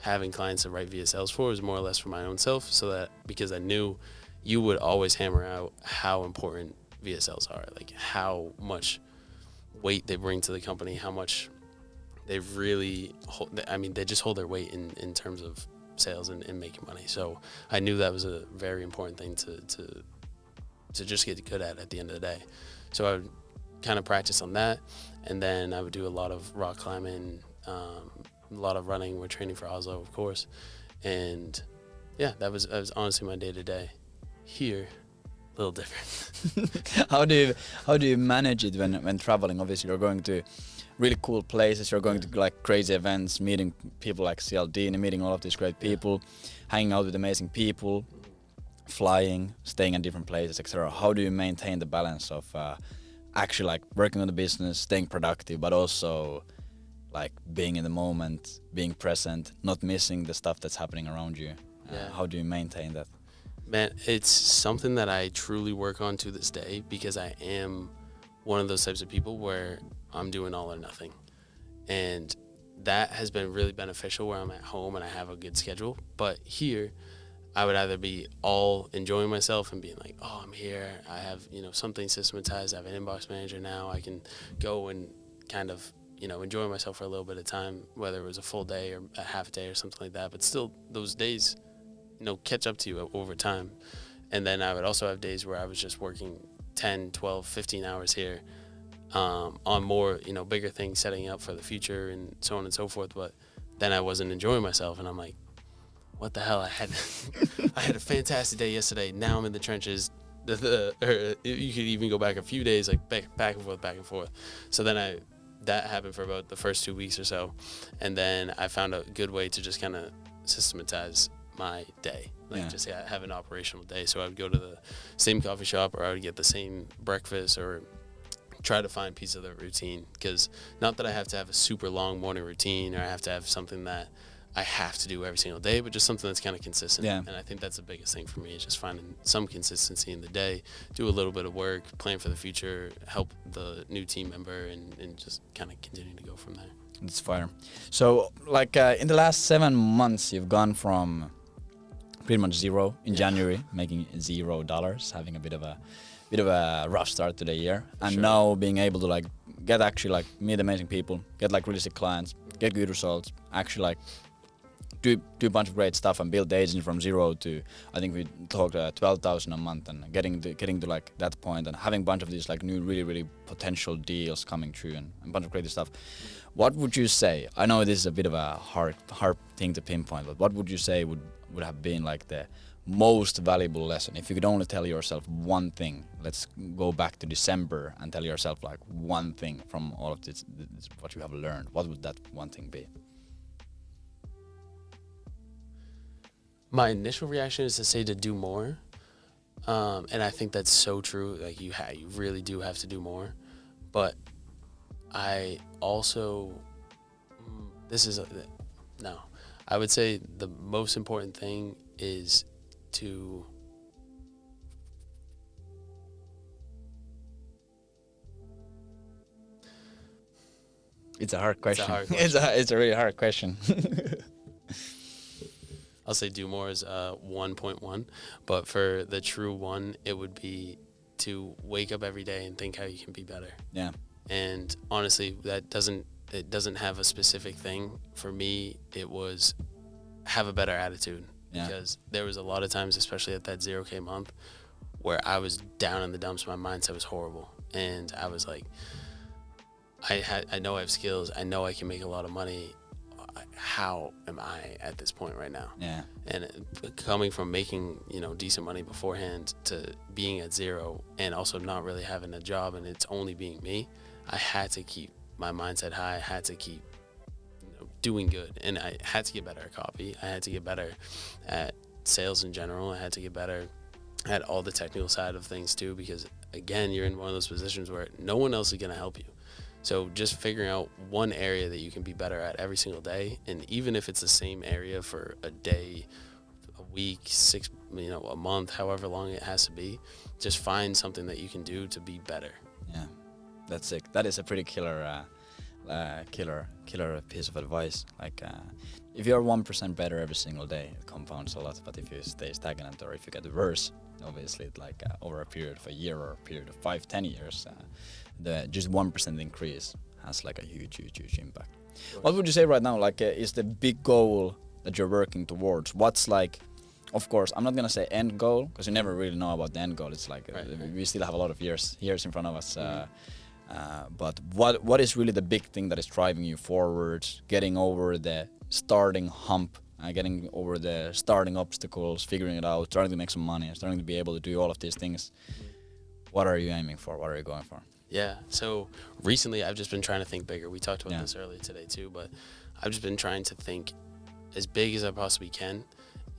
having clients to write VSLs for. It was more or less for my own self, so that because I knew you would always hammer out how important VSLs are, like how much weight they bring to the company, how much they really they just hold their weight in terms of sales and making money. So I knew that was a very important thing to just get good at the end of the day. So I would kind of practice on that, and then I would do a lot of rock climbing, a lot of running. We're training for Oslo, of course, and yeah, that was honestly my day to day. Here, a little different. How do you manage it when traveling? Obviously, you're going to really cool places. You're going to like crazy events, meeting people like CLD, and meeting all of these great people, hanging out with amazing people, flying, staying in different places, etc. How do you maintain the balance of actually like working on the business, staying productive, but also like being in the moment, being present, not missing the stuff that's happening around you? How do you maintain that? Man, it's something that I truly work on to this day, because I am one of those types of people where I'm doing all or nothing. And that has been really beneficial where I'm at home and I have a good schedule. But here, I would either be all enjoying myself and being like, oh, I'm here. I have, something systematized. I have an inbox manager now. I can go and kind of, enjoy myself for a little bit of time, whether it was a full day or a half day or something like that. But still, those days, catch up to you over time. And then I would also have days where I was just working 10, 12, 15 hours here on more, bigger things, setting up for the future and so on and so forth. But then I wasn't enjoying myself, and I'm like, what the hell? I had a fantastic day yesterday. Now I'm in the trenches. Or you could even go back a few days, like back and forth. So then that happened for about the first 2 weeks or so. And then I found a good way to just kind of systematize my day, just have an operational day. So I would go to the same coffee shop, or I would get the same breakfast, or try to find pieces of the routine. Because not that I have to have a super long morning routine, or I have to have something that I have to do every single day, but just something that's kind of consistent. And I think that's the biggest thing for me, is just finding some consistency in the day, do a little bit of work, plan for the future, help the new team member, and just kind of continue to go from there. It's fire. So like in the last 7 months, you've gone from pretty much zero in January, making $0, having a bit of a rough start to the year, and now being able to like meet amazing people, get like really sick clients, get good results, actually like do a bunch of great stuff and build the agency from zero to, I think we talked 12,000 a month, and getting to like that point and having a bunch of these like new really potential deals coming through and a bunch of creative stuff. What would you say? I know this is a bit of a hard thing to pinpoint, but what would you say would have been like the most valuable lesson if you could only tell yourself one thing? Let's go back to December and tell yourself like one thing from all of this what you have learned. What would that one thing be? My initial reaction is to say to do more, and I think that's so true. Like you really do have to do more, but I also I would say the most important thing is to It's a hard question. It's a really hard question. I'll say do more is 1.1, but for the true one, it would be to wake up every day and think how you can be better. Yeah. And honestly, it doesn't have a specific thing. For me, it was have a better attitude. Yeah. Because there was a lot of times, especially at that 0K month, where I was down in the dumps. My mindset was horrible, and I was like, I know I have skills. I know I can make a lot of money. How am I at this point right now? Yeah. And coming from making, decent money beforehand to being at zero and also not really having a job and it's only being me, I had to keep my mindset high. I had to keep doing good, and I had to get better at copy. I had to get better at sales in general. I had to get better at all the technical side of things too, because again, you're in one of those positions where no one else is going to help you. So just figuring out one area that you can be better at every single day, and even if it's the same area for a day, a week, 6, a month, however long it has to be, just find something that you can do to be better. Yeah, that's sick. That is a pretty killer piece of advice. Like, if you're 1% better every single day, it compounds a lot. But if you stay stagnant or if you get worse, obviously, like over a period of a year or a period of 5-10 years, the just 1% increase has like a huge impact. What would you say right now? Like, is the big goal that you're working towards? What's like? Of course, I'm not gonna say end goal because you never really know about the end goal. It's like we still have a lot of years in front of us. But what is really the big thing that is driving you forward, getting over the starting hump, getting over the starting obstacles, figuring it out, starting to make some money, starting to be able to do all of these things? What are you aiming for? What are you going for? Yeah, so recently I've just been trying to think bigger. We talked about this earlier today too, but I've just been trying to think as big as I possibly can.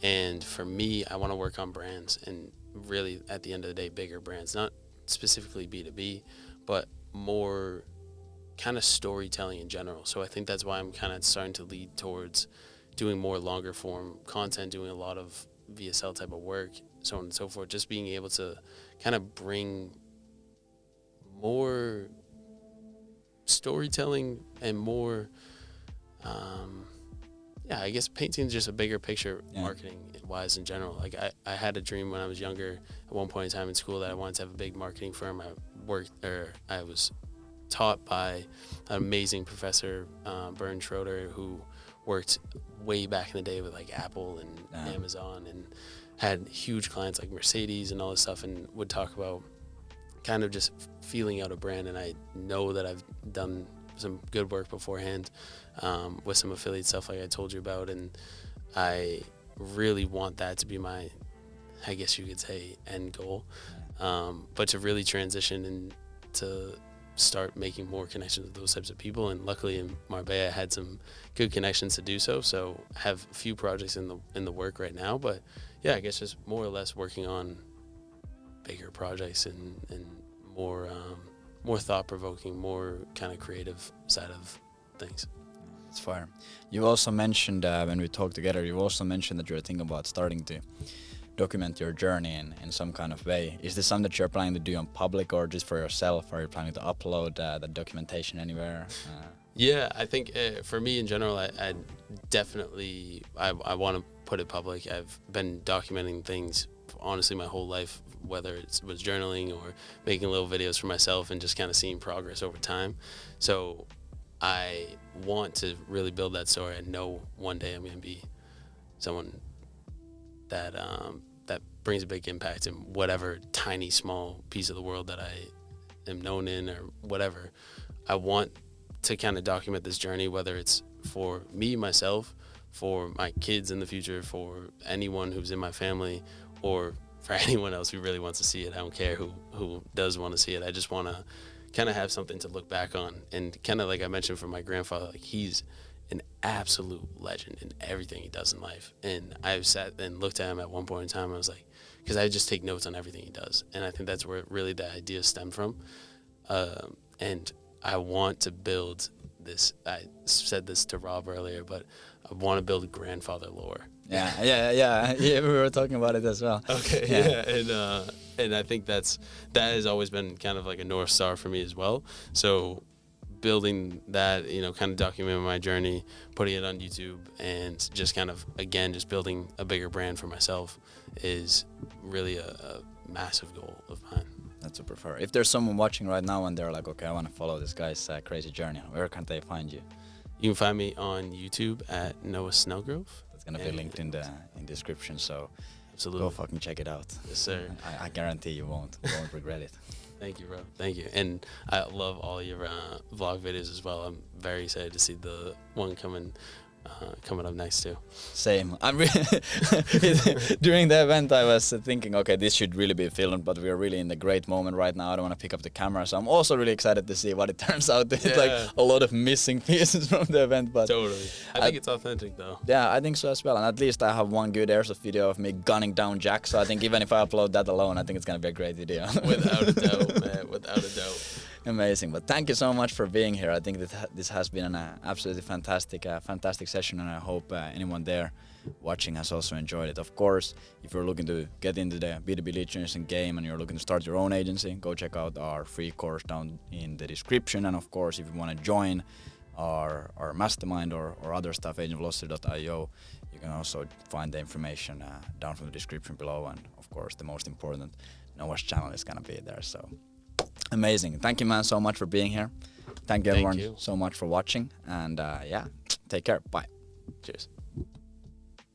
And for me, I want to work on brands, and really at the end of the day, bigger brands, not specifically B2B, but more kind of storytelling in general. So I think that's why I'm kind of starting to lead towards doing more longer form content, doing a lot of VSL type of work, so on and so forth, just being able to kind of bring more storytelling and more, I guess painting just a bigger picture marketing wise in general. Like I had a dream when I was younger at one point in time in school that I wanted to have a big marketing firm. I was taught by an amazing professor, Bern Schroeder, who worked way back in the day with like Apple and Amazon and had huge clients like Mercedes and all this stuff, and would talk about kind of just feeling out a brand. And I know that I've done some good work beforehand with some affiliate stuff like I told you about, and I really want that to be my, I guess you could say, end goal, but to really transition and to start making more connections with those types of people. And luckily in Marbella I had some good connections to do so I have a few projects in the work right now, but I guess just more or less working on bigger projects and more thought-provoking, more kind of creative side of things. It's fire. You also mentioned when we talked together, you also mentioned that you're thinking about starting to document your journey in some kind of way. Is this something that you're planning to do on public or just for yourself? Are you planning to upload the documentation anywhere? Yeah, I think for me in general, I definitely I want to put it public. I've been documenting things honestly my whole life, whether it was journaling or making little videos for myself and just kind of seeing progress over time. So I want to really build that story. I know one day I'm going to be someone that that brings a big impact in whatever tiny, small piece of the world that I am known in or whatever. I want to kind of document this journey, whether it's for me, myself, for my kids in the future, for anyone who's in my family, or for anyone else who really wants to see it. I don't care who does want to see it. I just want to kind of have something to look back on. And kind of like I mentioned for my grandfather, like he's an absolute legend in everything he does in life. And I sat and looked at him at one point in time. I was like, because I just take notes on everything he does. And I think that's where really the idea stemmed from. And I want to build this. I said this to Rob earlier, but I want to build grandfather lore. Yeah. We were talking about it as well. Okay, yeah. And I think that has always been kind of like a North Star for me as well. So building that, kind of documenting my journey, putting it on YouTube, and just kind of, again, just building a bigger brand for myself is really a massive goal of mine. That's super fair. If there's someone watching right now and they're like, okay, I want to follow this guy's crazy journey, where can they find you? You can find me on YouTube at Noah Snellgrove. It's going to be linked in the description, so absolutely, go fucking check it out. Yes, sir. I guarantee you won't regret it. Thank you, bro. Thank you. And I love all your vlog videos as well. I'm very excited to see the one coming up next too. Same. I'm during the event I was thinking, okay, this should really be filmed, but we're really in a great moment right now. I don't want to pick up the camera, so I'm also really excited to see what it turns out. It's like a lot of missing pieces from the event, but totally. I think it's authentic though. Yeah, I think so as well. And at least I have one good airsoft video of me gunning down Jack. So I think even if I upload that alone, I think it's gonna be a great video. Without a doubt, man. Without a doubt. Amazing. But thank you so much for being here. I think that this has been an absolutely fantastic session, and I hope anyone there watching has also enjoyed it. Of course, if you're looking to get into the B2B lead generation game and you're looking to start your own agency, go check out our free course down in the description. And of course, if you want to join our mastermind or other stuff, agentvelocity.io, you can also find the information down from the description below. And of course, the most important, Noah's channel is going to be there. So amazing. Thank you, man, so much for being here. Thank you, everyone, so much for watching. And yeah, take care. Bye. Cheers.